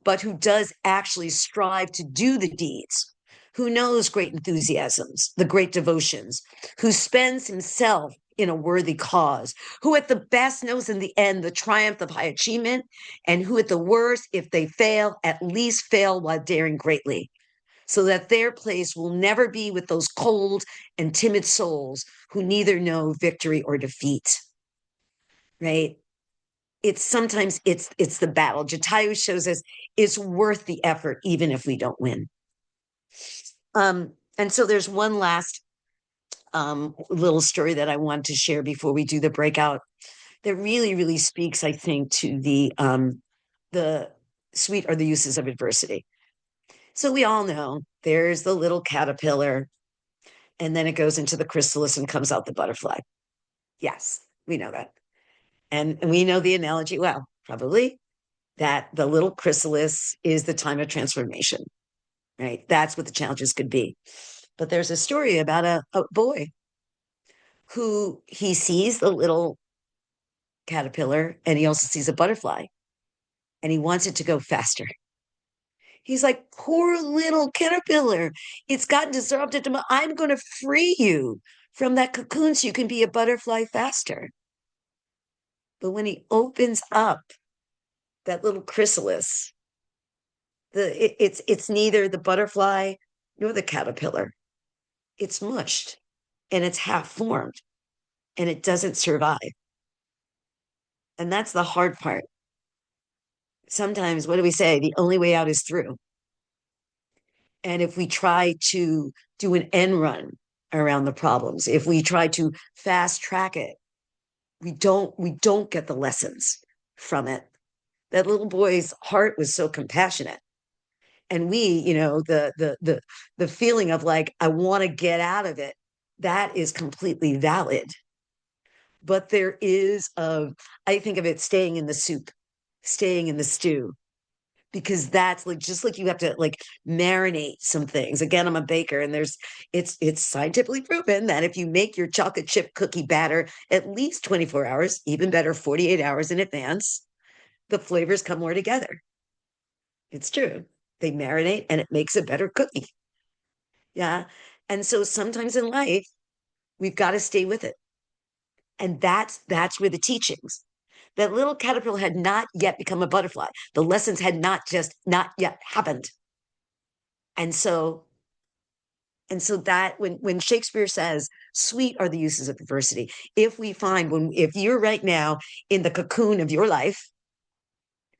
but who does actually strive to do the deeds, who knows great enthusiasms, the great devotions, who spends himself in a worthy cause, who at the best knows in the end the triumph of high achievement, and who at the worst, if they fail, at least fail while daring greatly, so that their place will never be with those cold and timid souls who neither know victory or defeat. Right? It's the battle. Jatayu shows us it's worth the effort, even if we don't win. And so there's one last little story that I want to share before we do the breakout that really, really speaks, I think, to the sweet are the uses of adversity. So we all know there's the little caterpillar, and then it goes into the chrysalis and comes out the butterfly. Yes, we know that. And we know the analogy well, probably, that the little chrysalis is the time of transformation, right? That's what the challenges could be. But there's a story about a boy who he sees the little caterpillar and he also sees a butterfly and he wants it to go faster. He's like, poor little caterpillar. It's gotten disrupted. I'm going to free you from that cocoon so you can be a butterfly faster. But when he opens up that little chrysalis, it's neither the butterfly nor the caterpillar. It's mushed and it's half formed and it doesn't survive. And that's the hard part. Sometimes, what do we say? The only way out is through. And if we try to do an end run around the problems, if we try to fast track it, we don't get the lessons from it. That little boy's heart was so compassionate. And the feeling of like, I want to get out of it, that is completely valid. But there is I think of it staying in the soup, staying in the stew, because that's like just like you have to like marinate some things. Again, I'm a baker, and it's scientifically proven that if you make your chocolate chip cookie batter at least 24 hours, even better, 48 hours in advance, the flavors come more together. It's true. They marinate and it makes a better cookie. Yeah. And so sometimes in life, we've got to stay with it. And that's where the teachings. That little caterpillar had not yet become a butterfly. The lessons had not yet happened. And so that when Shakespeare says, sweet are the uses of adversity, if we find if you're right now in the cocoon of your life,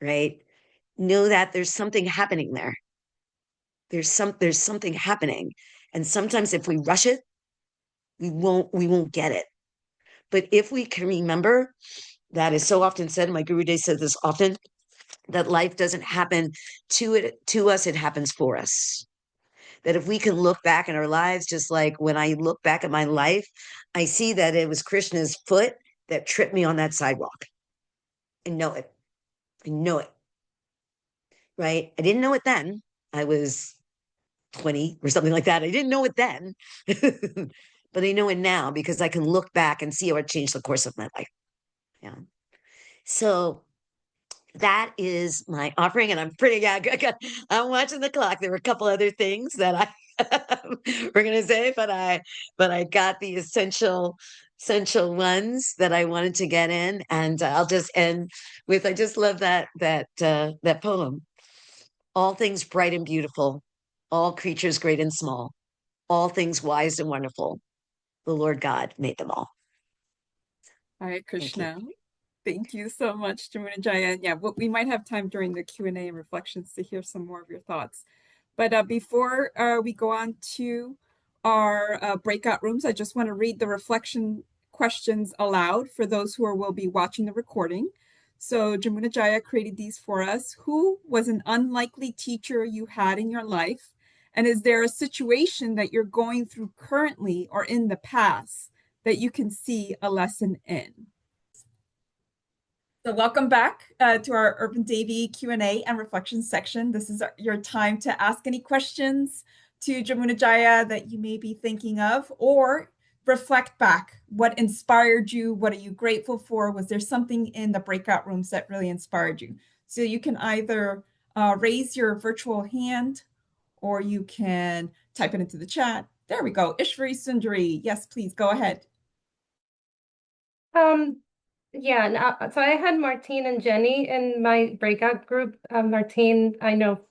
right, know that there's something happening there. There's something happening. And sometimes if we rush it, we won't get it. But if we can remember, that is so often said, my Guru Day says this often, that life doesn't happen to us, it happens for us. That if we can look back in our lives, just like when I look back at my life, I see that it was Krishna's foot that tripped me on that sidewalk. I know it. I know it. Right? I didn't know it then. I was 20 or something like that. I didn't know it then. But I know it now because I can look back and see how it changed the course of my life. Yeah. So that is my offering, and I'm pretty. Yeah, I'm watching the clock. There were a couple other things that I were going to say, but I got the essential ones that I wanted to get in, and I'll just end with I just love that poem. All things bright and beautiful, all creatures great and small, all things wise and wonderful. The Lord God made them all. Hare Thank you. Krishna. Thank you so much, Jamuna Jaya. Yeah, we might have time during the Q&A and reflections to hear some more of your thoughts. But before we go on to our breakout rooms, I just want to read the reflection questions aloud for those who will be watching the recording. So Jamuna Jaya created these for us. Who was an unlikely teacher you had in your life? And is there a situation that you're going through currently or in the past that you can see a lesson in? So welcome back to our Urban Devi Q&A and reflection section. This is your time to ask any questions to Jamuna Jaya that you may be thinking of, or reflect back. What inspired you? What are you grateful for? Was there something in the breakout rooms that really inspired you? So you can either raise your virtual hand or you can type it into the chat. There we go. Ishvari Sundari. Yes, please go ahead. Yeah, so I had Martine and Jenny in my breakout group. Martine, I know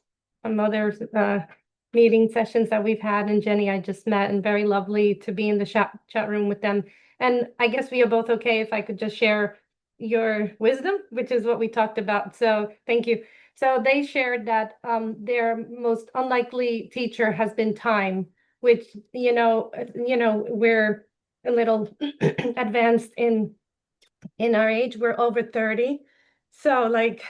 from other meeting sessions that we've had, and Jenny I just met, and very lovely to be in the chat room with them. And I guess we are both okay if I could just share your wisdom, which is what we talked about. So thank you. So they shared that their most unlikely teacher has been time, which we're a little advanced in our age. We're over 30, so like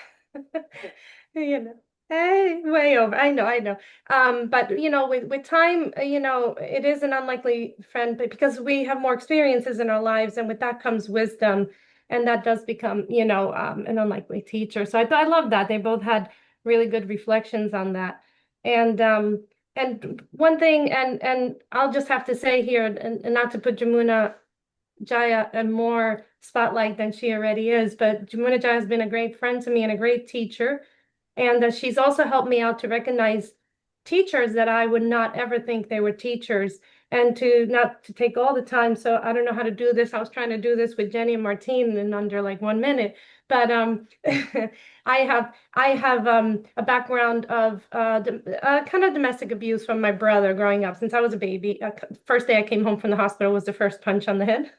you know Hey, way over. I know. But with time, it is an unlikely friend, but because we have more experiences in our lives, and with that comes wisdom, and that does become, an unlikely teacher. So I love that. They both had really good reflections on that. And one thing, and I'll just have to say here, and not to put Jamuna Jaya a more spotlight than she already is, but Jamuna Jaya has been a great friend to me and a great teacher. And she's also helped me out to recognize teachers that I would not ever think they were teachers, and to not to take all the time. So I don't know how to do this. I was trying to do this with Jenny and Martine in under like 1 minute. But I have a background of kind of domestic abuse from my brother growing up since I was a baby. First day I came home from the hospital was the first punch on the head.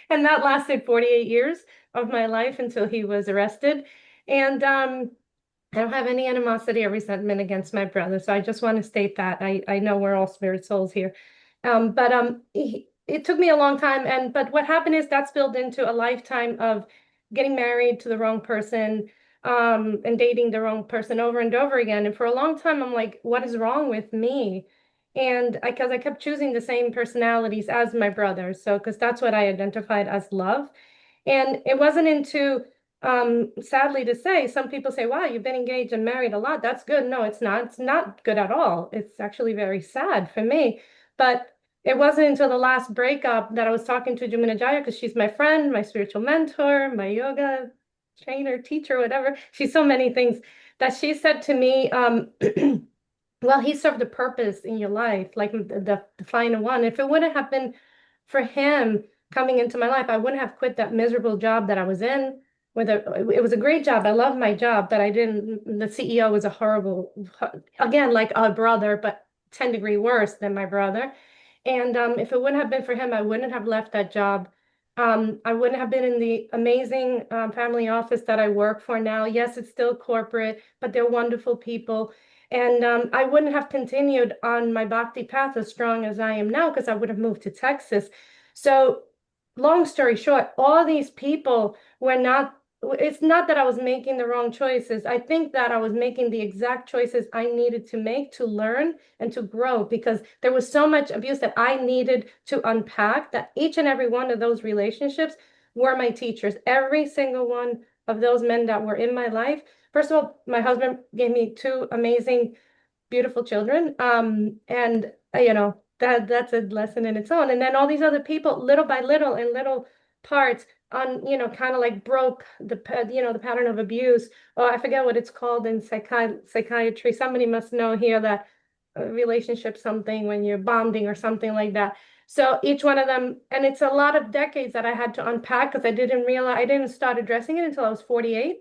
And that lasted 48 years of my life until he was arrested. And I don't have any animosity or resentment against my brother, so I just want to state that. I know we're all spirit souls here. But it took me a long time, but what happened is that spilled into a lifetime of getting married to the wrong person, and dating the wrong person over and over again. And for a long time, I'm like, what is wrong with me? And because I kept choosing the same personalities as my brother, so because that's what I identified as love. And it wasn't into sadly to say, some people say, wow, you've been engaged and married a lot. That's good. No, it's not. It's not good at all. It's actually very sad for me. But it wasn't until the last breakup that I was talking to Jamuna Jaya, because she's my friend, my spiritual mentor, my yoga trainer, teacher, whatever. She's so many things, that she said to me, well, he served a purpose in your life, like the final one. If it wouldn't have been for him coming into my life, I wouldn't have quit that miserable job that I was in. It was a great job. I love my job, but I didn't. The CEO was a horrible, again, like a brother, but 10-degree worse than my brother. And if it wouldn't have been for him, I wouldn't have left that job. I wouldn't have been in the amazing family office that I work for now. Yes, it's still corporate, but they're wonderful people. And I wouldn't have continued on my bhakti path as strong as I am now, because I would have moved to Texas. So, long story short, all these people were not, it's not that I was making the wrong choices. I think that I was making the exact choices I needed to make to learn and to grow, because there was so much abuse that I needed to unpack, that each and every one of those relationships were my teachers. Every single one of those men that were in my life. First of all, my husband gave me two amazing, beautiful children. And that's a lesson in its own. And then all these other people, little by little, in little parts, on kind of like broke the pattern of abuse. Oh, I forget what it's called in psychiatry. Somebody must know here that relationship something when you're bonding or something like that. So each one of them, and it's a lot of decades that I had to unpack, because I didn't start addressing it until I was 48.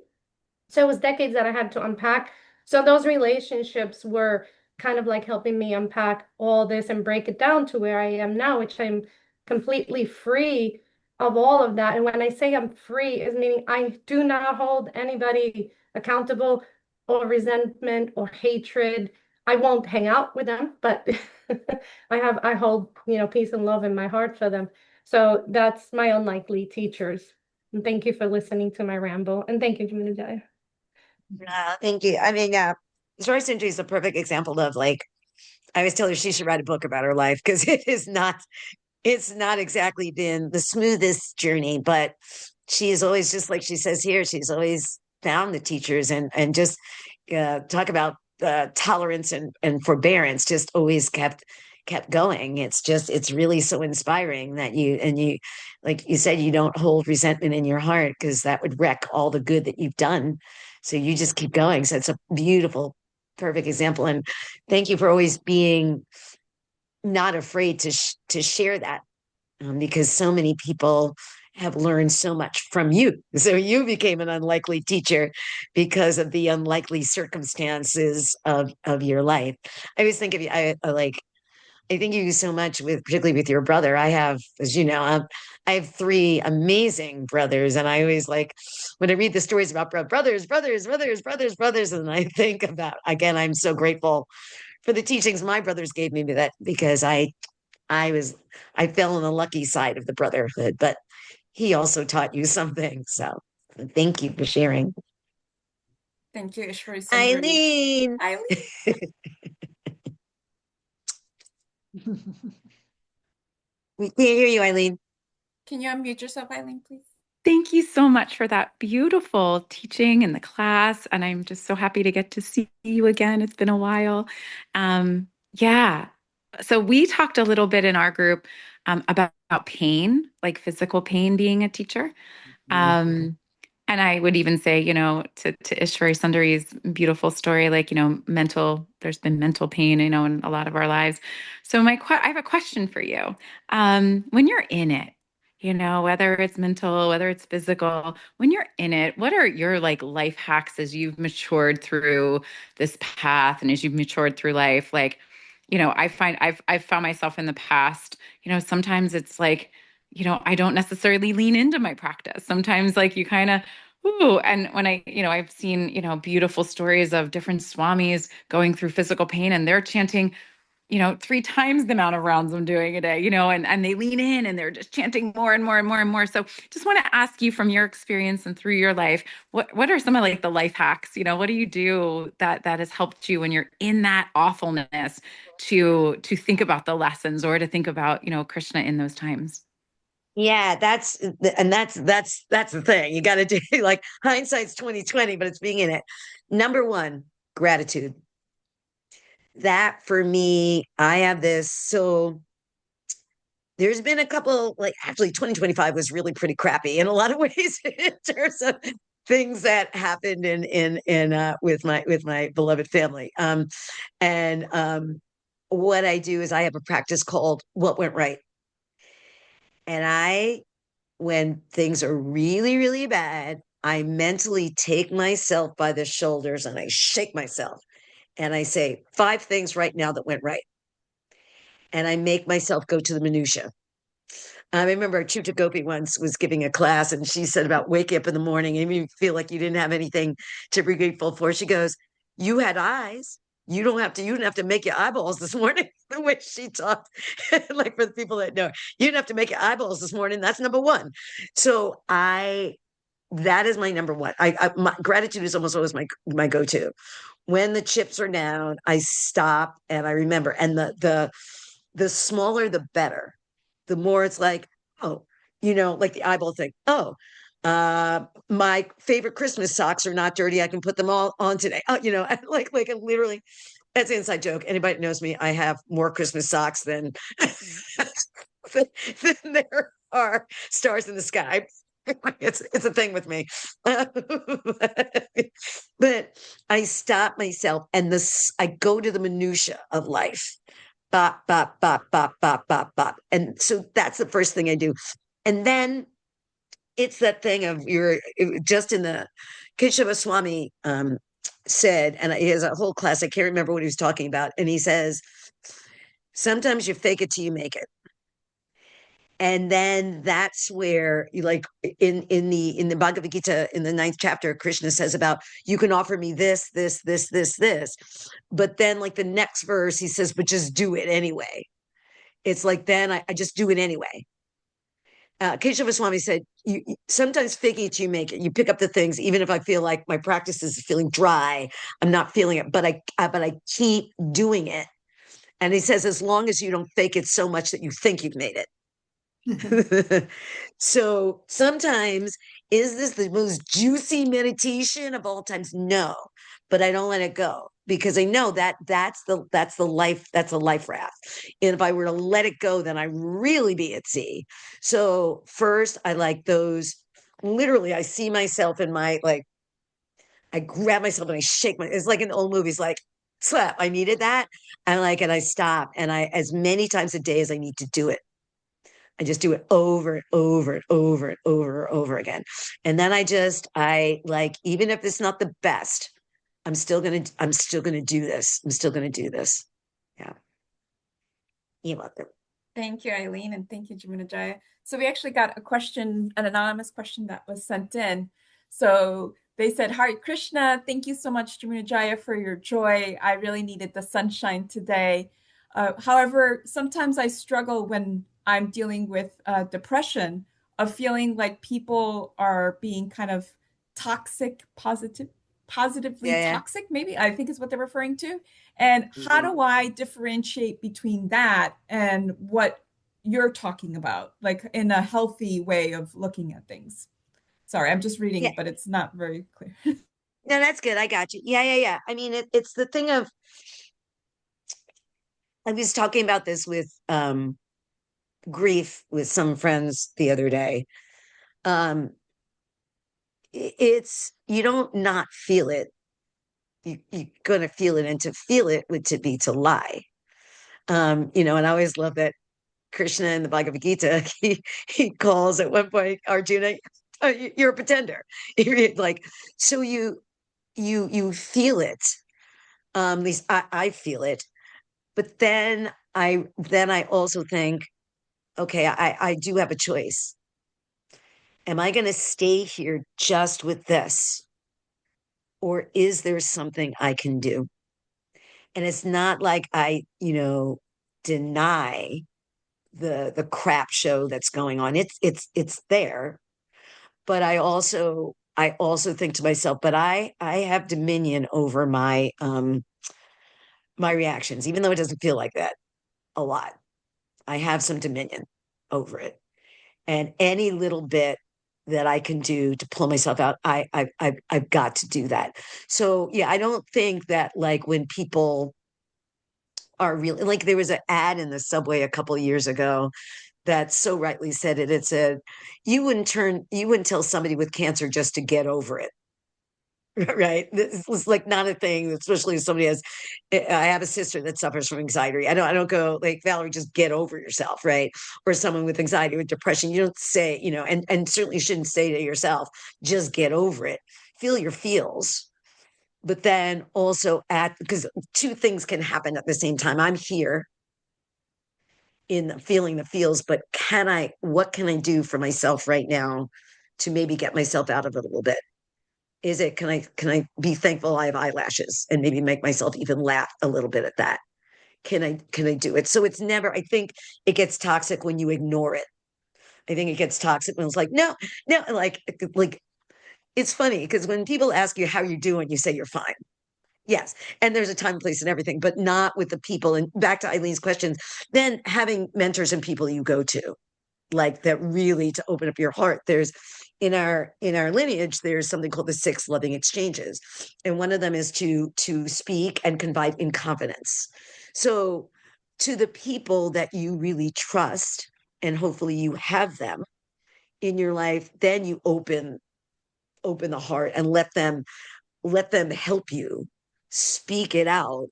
So it was decades that I had to unpack. So those relationships were kind of like helping me unpack all this and break it down to where I am now, which I'm completely free of all of that. And when I say I'm free, is meaning I do not hold anybody accountable or resentment or hatred. I won't hang out with them, but I hold, peace and love in my heart for them. So that's my unlikely teachers. And thank you for listening to my ramble. And thank you, Jamuna. Thank you. I mean, Story Century is a perfect example of, like, I always tell her she should write a book about her life, because it's not exactly been the smoothest journey, but she is always, just like she says here, she's always found the teachers, and just talk about tolerance and forbearance, just always kept going. It's really so inspiring that you, like you said, you don't hold resentment in your heart, because that would wreck all the good that you've done. So you just keep going. So it's a beautiful, perfect example. And thank you for always being not afraid to share that, because so many people have learned so much from you. So you became an unlikely teacher because of the unlikely circumstances of your life. I always think of you. I think of you so much, particularly with your brother. I have, as you know, I have three amazing brothers, and I always, like, when I read the stories about brothers, and I think about, again, I'm so grateful for the teachings my brothers gave me, that because I was I fell on the lucky side of the brotherhood, but he also taught you something. So thank you for sharing. Thank you, Ishwari Sundari. Eileen. Eileen, We can't hear you, Eileen. can you unmute yourself, Eileen, please? Thank you so much for that beautiful teaching in the class. And I'm just so happy to get to see you again. It's been a while. Yeah. So we talked a little bit in our group about pain, like physical pain being a teacher. Um, and I would even say, to Ishwari Sundari's beautiful story, like, there's been mental pain, in a lot of our lives. So I have a question for you. When you're in it, whether it's mental, whether it's physical, when you're in it, what are your like life hacks as you've matured through this path and as you've matured through life? Like, I've found myself in the past, sometimes it's like, I don't necessarily lean into my practice. Sometimes like you kind of, ooh, and when I've seen, beautiful stories of different swamis going through physical pain and they're chanting, 3 times the amount of rounds I'm doing a day, and they lean in and they're just chanting more and more and more and more. So just want to ask you from your experience and through your life, what are some of like the life hacks? What do you do that has helped you when you're in that awfulness to think about the lessons or to think about, Krishna in those times? Yeah, that's the thing. You got to do like hindsight's 2020, but it's being in it. Number one, gratitude. That for me, I have this. So there's been a couple, like actually 2025 was really pretty crappy in a lot of ways in terms of things that happened in with my beloved family. And what I do is I have a practice called What Went Right. And when things are really, really bad, I mentally take myself by the shoulders and I shake myself and I say 5 things right now that went right. And I make myself go to the minutia. I remember Chuta Gopi once was giving a class and she said about waking up in the morning and you feel like you didn't have anything to be grateful for. She goes, "You had eyes. You didn't have to make your eyeballs this morning." The way she talked, like for the people that know, you didn't have to make your eyeballs this morning. That's number one. So that is my number one. My gratitude is almost always my go-to. When the chips are down, I stop and I remember. And the smaller the better. The more it's like, oh, like the eyeball thing. Oh, my favorite Christmas socks are not dirty. I can put them all on today. Oh, like literally, that's an inside joke. Anybody that knows me, I have more Christmas socks than than there are stars in the sky. It's a thing with me. But I stop myself and I go to the minutia of life. Bop, bop, bop, bop, bop, bop, bop. And so that's the first thing I do. And then it's that thing of just in the Keshava Swami said, and he has a whole class, I can't remember what he was talking about. And he says, sometimes you fake it till you make it. And then that's where you like in the Bhagavad Gita in the 9th chapter, Krishna says about you can offer me this, this, this, this, this. But then like the next verse, he says, but just do it anyway. It's like then I just do it anyway. Keshava Swami said, you sometimes faking it till you make it. You pick up the things, even if I feel like my practice is feeling dry, I'm not feeling it, but I keep doing it. And he says, as long as you don't fake it so much that you think you've made it. So sometimes, is this the most juicy meditation of all times? No, but I don't let it go because I know that's the life raft. And if I were to let it go, then I really be at sea. So first, I like those. Literally, I see myself in my like. I grab myself and I shake my. It's like in old movies, like slap. I needed that. And I stop, and I as many times a day as I need to do it. I just do it over and over and over and over and over again. And then I like, even if it's not the best, I'm still gonna do this. I'm still gonna do this. Yeah. You're welcome. Thank you, Eileen, and thank you, Jamuna Jaya. So we actually got a question, an anonymous question that was sent in. So they said, Hare Krishna, thank you so much, Jamuna Jaya, for your joy. I really needed the sunshine today. However, sometimes I struggle when I'm dealing with depression of feeling like people are being kind of toxic positively Yeah, yeah. toxic, maybe I think is what they're referring to. And how Mhm. do I differentiate between that and what you're talking about, like in a healthy way of looking at things? Sorry, I'm just Yeah. reading, but it's not very clear. No, that's good. I got you. Yeah, yeah, yeah. I mean, it's the thing of, I was talking about this with grief with some friends the other day. Um, it's you don't not feel it. You're gonna feel it, and to feel it would to be to lie. And I always love that Krishna in the Bhagavad Gita, he calls at one point Arjuna, you're a pretender. Like, so you feel it. At least I feel it. But then I also think, okay, I do have a choice. Am I going to stay here just with this, or is there something I can do? And it's not like I deny the crap show that's going on. It's there, but I also think to myself, but I have dominion over my reactions, even though it doesn't feel like that a lot. I have some dominion over it, and any little bit that I can do to pull myself out, I've got to do that. So yeah, I don't think that like when people are really like there was an ad in the subway a couple of years ago that so rightly said it. It said, you wouldn't tell somebody with cancer just to get over it. Right. This was like not a thing, especially if somebody has. I have a sister that suffers from anxiety. I don't go like, Valerie, just get over yourself, right? Or someone with anxiety, with depression. You don't say, and certainly shouldn't say to yourself, just get over it. Feel your feels. But then also because two things can happen at the same time. I'm here in feeling the feels, but what can I do for myself right now to maybe get myself out of it a little bit? Can I be thankful I have eyelashes and maybe make myself even laugh a little bit at that? Can I do it? So it's never, I think it gets toxic when you ignore it. I think it gets toxic when it's like, no, no, like it's funny because when people ask you how you're doing, you say you're fine. Yes. And there's a time, place, and everything, but not with the people. And back to Eileen's questions, then having mentors and people you go to, like that really to open up your heart. There's in our lineage, there's something called the six loving exchanges. And one of them is to speak and confide in confidence. So to the people that you really trust, and hopefully you have them in your life, then you open the heart and let them help you speak it out.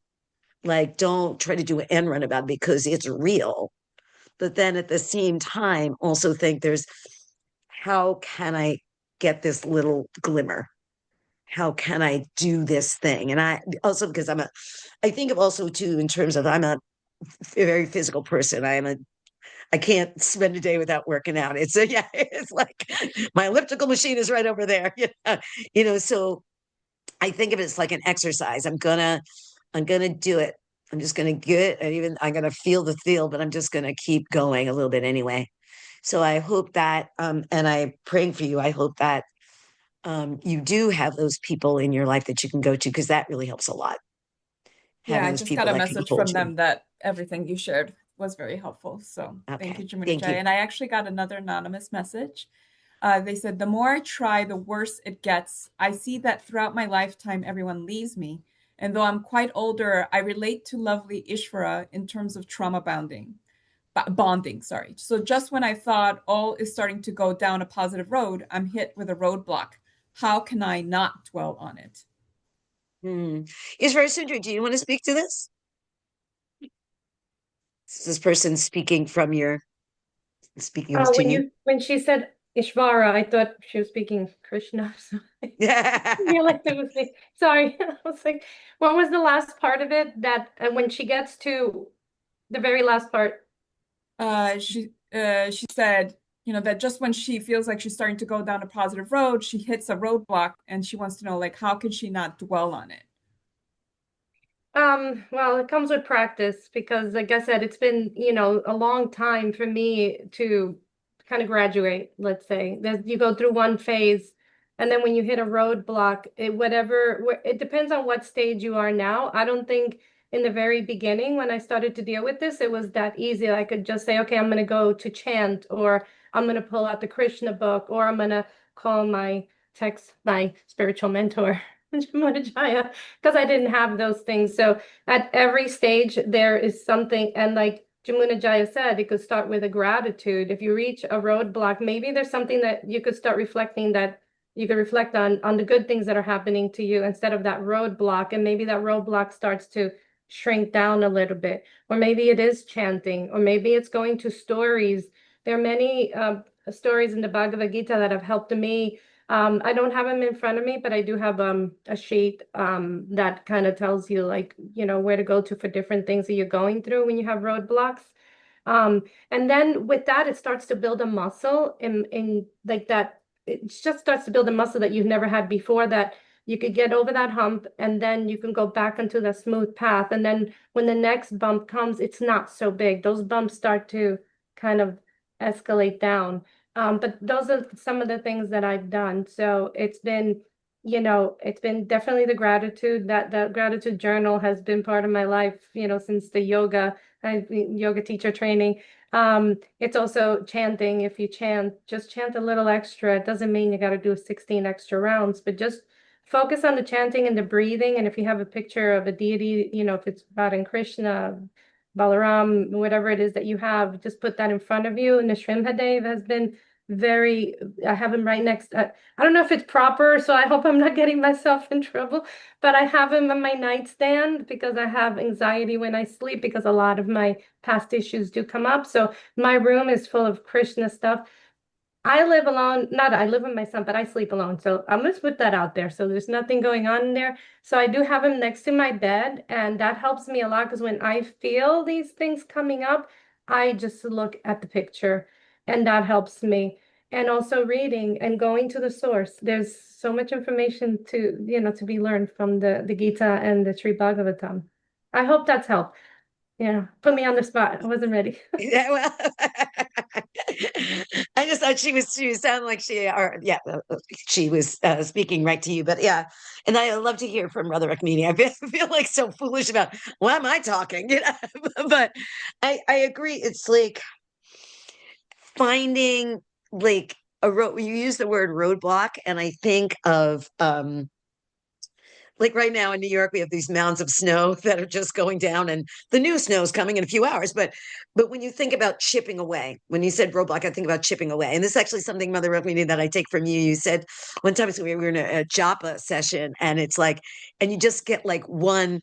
Like, don't try to do an end run about it because it's real. But then at the same time, also think there's how can I get this little glimmer? How can I do this thing? And I also, because I think of also too, in terms of I'm a very physical person. I can't spend a day without working out. Yeah, it's like my elliptical machine is right over there. So I think of it as like an exercise. I'm gonna do it. I'm just gonna get it. And even I'm gonna feel the feel, but I'm just gonna keep going a little bit anyway. So I hope that, and I'm praying for you. I hope that you do have those people in your life that you can go to because that really helps a lot. Yeah, Having I those just got people a that can message hold from you. them that everything you shared was very helpful. So thank Okay, you, Jamuna thank Jaya. you. And I actually got another anonymous message. They said, the more I try, the worse it gets. I see that throughout my lifetime, everyone leaves me. And though I'm quite older, I relate to lovely Ishvara in terms of trauma bonding, sorry. So just when I thought all is starting to go down a positive road, I'm hit with a roadblock. How can I not dwell on it? Ishvara Sundari, do you want to speak to this? This person speaking Oh, to you. when she said Ishvara, I thought she was speaking Krishna. So I Yeah. realized it was me. Sorry. I was like, what was the last part of it? That when she gets to the very last part. She said, that just when she feels like she's starting to go down a positive road, she hits a roadblock, and she wants to know, like, how can she not dwell on it? Well, it comes with practice because, like I said, it's been, a long time for me to kind of graduate, let's say. You go through one phase And then when you hit a roadblock, it depends on what stage you are now. I don't think in the very beginning when I started to deal with this, it was that easy. I could just say, okay, I'm going to go to chant, or I'm going to pull out the Krishna book, or I'm going to text my spiritual mentor, Jamuna Jaya, because I didn't have those things. So at every stage, there is something. And like Jamuna Jaya said, it could start with a gratitude. If you reach a roadblock, maybe there's something that you could start reflecting, that you could reflect on the good things that are happening to you instead of that roadblock. And maybe that roadblock starts to shrink down a little bit. Or maybe it is chanting, or maybe it's going to stories. There are many stories in the Bhagavad Gita that have helped me. I don't have them in front of me, but I do have a sheet that kind of tells you, like, where to go to for different things that you're going through when you have roadblocks. And then with that, it starts to build a muscle in like that. It just starts to build a muscle that you've never had before, that you could get over that hump, and then you can go back onto the smooth path. And then when the next bump comes, it's not so big. Those bumps start to kind of escalate down. But those are some of the things that I've done. So it's been, it's been definitely the gratitude. That gratitude journal has been part of my life, since the yoga teacher training. It's also chanting. If you just chant a little extra. It doesn't mean you got to do 16 extra rounds, but just focus on the chanting and the breathing. And if you have a picture of a deity, if it's Radha and Krishna, Balaram, whatever it is that you have, just put that in front of you. And the Shrimhadev has been I have him right next. I don't know if it's proper, so I hope I'm not getting myself in trouble, but I have him on my nightstand because I have anxiety when I sleep, because a lot of my past issues do come up. So my room is full of Krishna stuff. I live alone. Not I live with my son, but I sleep alone. So I'm gonna put that out there. So there's nothing going on in there. So I do have him next to my bed, and that helps me a lot, because when I feel these things coming up, I just look at the picture, and that helps me. And also reading and going to the source. There's so much information to be learned from the Gita and the Sri Bhagavatam. I hope that's helped. Yeah, put me on the spot. I wasn't ready. Yeah, well, I just thought she sounded like she was speaking right to you. But yeah, and I love to hear from Brother Rukmini. I feel like so foolish about why am I talking, But I agree. It's like finding like a road. You use the word roadblock, and I think of like right now in New York, we have these mounds of snow that are just going down, and the new snow is coming in a few hours. But when you think about chipping away, when you said roadblock, I think about chipping away. And this is actually something, Mother Rukmini, that I take from you. You said one time, so we were in a japa session, and it's like, and you just got like one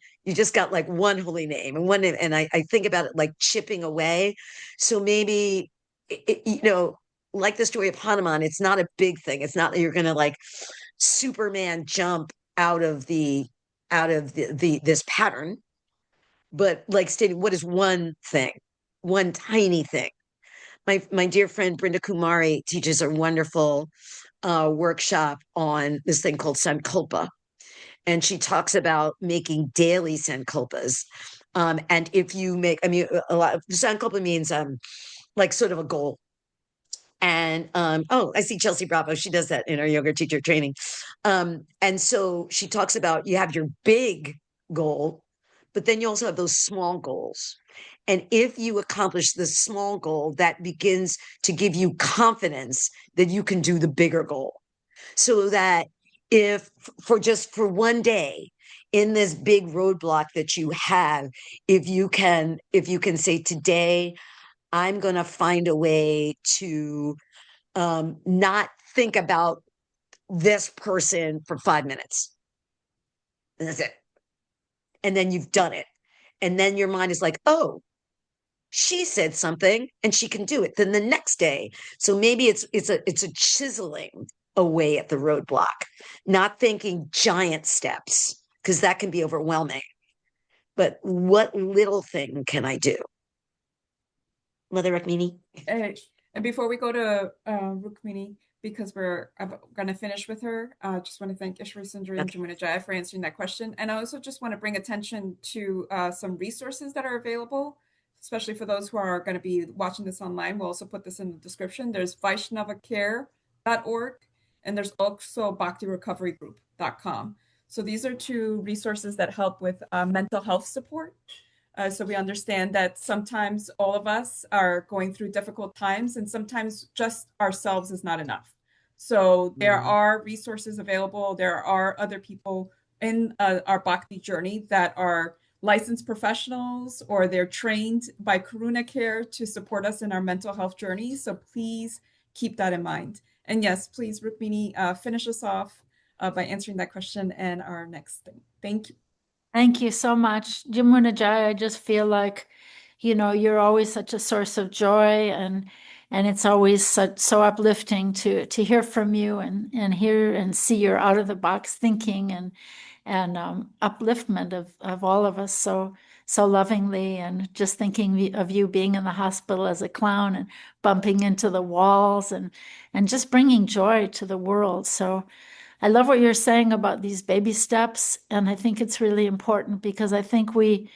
holy name and one name. And I think about it like chipping away. So maybe, like the story of Hanuman, it's not a big thing. It's not that you're going to like Superman jump out of the this pattern, but like stating what is one thing, one tiny thing. My dear friend Brinda Kumari teaches a wonderful workshop on this thing called sankalpa, and she talks about making daily sankalpas. And if you make, I mean, a lot of sankalpa means like sort of a goal. And oh, I see Chelsea Bravo. She does that in our yoga teacher training. And so she talks about you have your big goal, but then you also have those small goals. And if you accomplish the small goal, that begins to give you confidence that you can do the bigger goal. So that if for one day in this big roadblock that you have, if you can say today, I'm going to find a way to not think about this person for 5 minutes. And that's it. And then you've done it. And then your mind is like, oh, she said something and she can do it. Then the next day. So maybe it's a chiseling away at the roadblock, not thinking giant steps, because that can be overwhelming. But what little thing can I do? Mother Rukmini? And before we go to Rukmini, because we're going to finish with her, I just want to thank Ishwari Sundari and Jamuna Jaya for answering that question. And I also just want to bring attention to some resources that are available, especially for those who are going to be watching this online. We'll also put this in the description. There's vaishnavacare.org, And there's also bhaktirecoverygroup.com. So these are two resources that help with mental health support. So we understand that sometimes all of us are going through difficult times, and sometimes just ourselves is not enough. So there are resources available. There are other people in our Bhakti journey that are licensed professionals, or they're trained by Karuna Care to support us in our mental health journey. So please keep that in mind. And yes, please, Rukmini, finish us off by answering that question and our next thing. Thank you. Thank you so much. Jamuna Jaya, I just feel like, you're always such a source of joy, and it's always so uplifting to hear from you and hear and see your out of the box thinking and upliftment of all of us so lovingly, and just thinking of you being in the hospital as a clown and bumping into the walls and just bringing joy to the world. So I love what you're saying about these baby steps. And I think it's really important, because I think I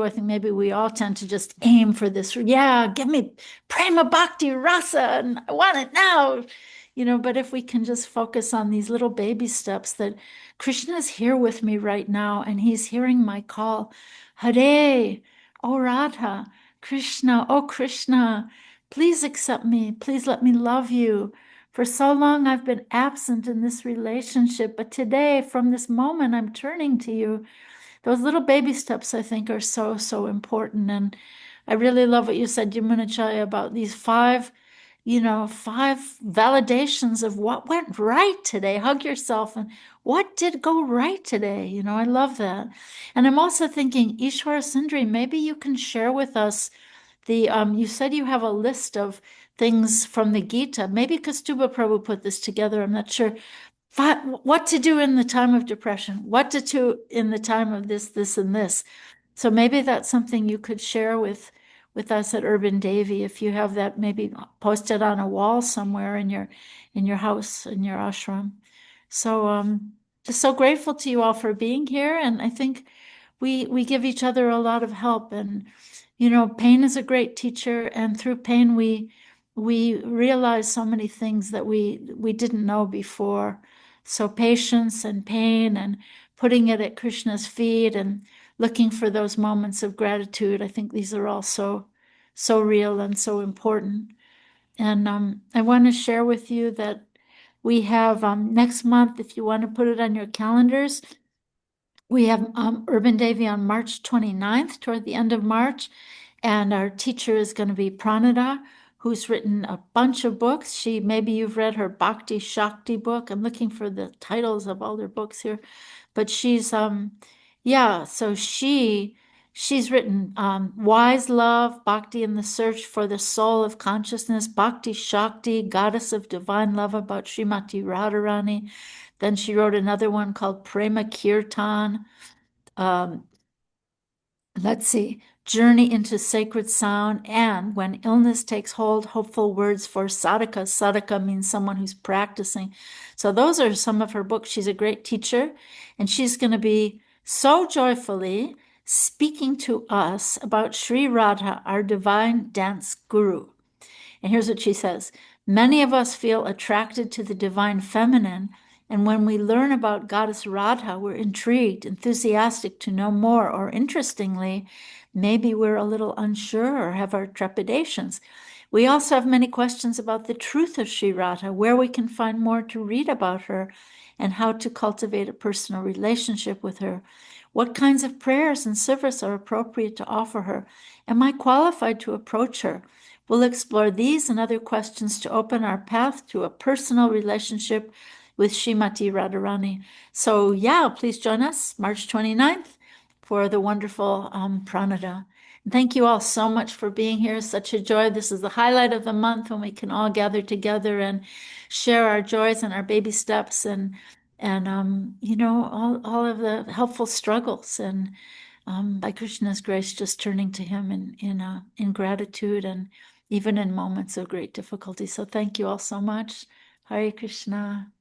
think maybe we all tend to just aim for this. Yeah, give me Prema Bhakti Rasa and I want it now. But if we can just focus on these little baby steps, that Krishna is here with me right now and he's hearing my call. Hare, oh Radha, Krishna, oh Krishna, please accept me. Please let me love you. For so long I've been absent in this relationship, but today, from this moment, I'm turning to you. Those little baby steps, I think, are so, so important. And I really love what you said, Jamuna Jaya, about these five validations of what went right today. Hug yourself and what did go right today? I love that. And I'm also thinking, Ishwara Sundari, maybe you can share with us you said you have a list of things from the Gita. Maybe Kastuba Prabhu put this together. I'm not sure. What to do in the time of depression, what to do in the time of this, and this. So maybe that's something you could share with us at Urban Devi, if you have that maybe posted on a wall somewhere in your house, in your ashram. So just so grateful to you all for being here. And I think we give each other a lot of help. And pain is a great teacher, and through pain we realize so many things that we didn't know before. So patience and pain and putting it at Krishna's feet and looking for those moments of gratitude, I think these are all so real and so important. And I want to share with you that we have next month, if you want to put it on your calendars, we have Urban Devi on March 29th, toward the end of March. And our teacher is going to be Pranada, who's written a bunch of books. Maybe you've read her Bhakti Shakti book. I'm looking for the titles of all their books here. But she's, so she's written Wise Love, Bhakti in the Search for the Soul of Consciousness, Bhakti Shakti, Goddess of Divine Love, about Srimati Radharani. Then she wrote another one called Prema Kirtan. Let's see, Journey into Sacred Sound, and When Illness Takes Hold, Hopeful Words for Sadhaka. Sadhaka means someone who's practicing. So those are some of her books. She's a great teacher, and she's going to be so joyfully speaking to us about Sri Radha, our divine dance guru. And here's what she says. Many of us feel attracted to the divine feminine, and when we learn about Goddess Radha, we're intrigued, enthusiastic to know more, or interestingly, maybe we're a little unsure or have our trepidations. We also have many questions about the truth of Sri Radha, where we can find more to read about her, and how to cultivate a personal relationship with her. What kinds of prayers and service are appropriate to offer her? Am I qualified to approach her? We'll explore these and other questions to open our path to a personal relationship with Srimati Radharani. So yeah, please join us March 29th for the wonderful Pranada. And thank you all so much for being here. Such a joy. This is the highlight of the month when we can all gather together and share our joys and our baby steps and all of the helpful struggles, and by Krishna's grace, just turning to him in gratitude, and even in moments of great difficulty. So thank you all so much. Hare Krishna.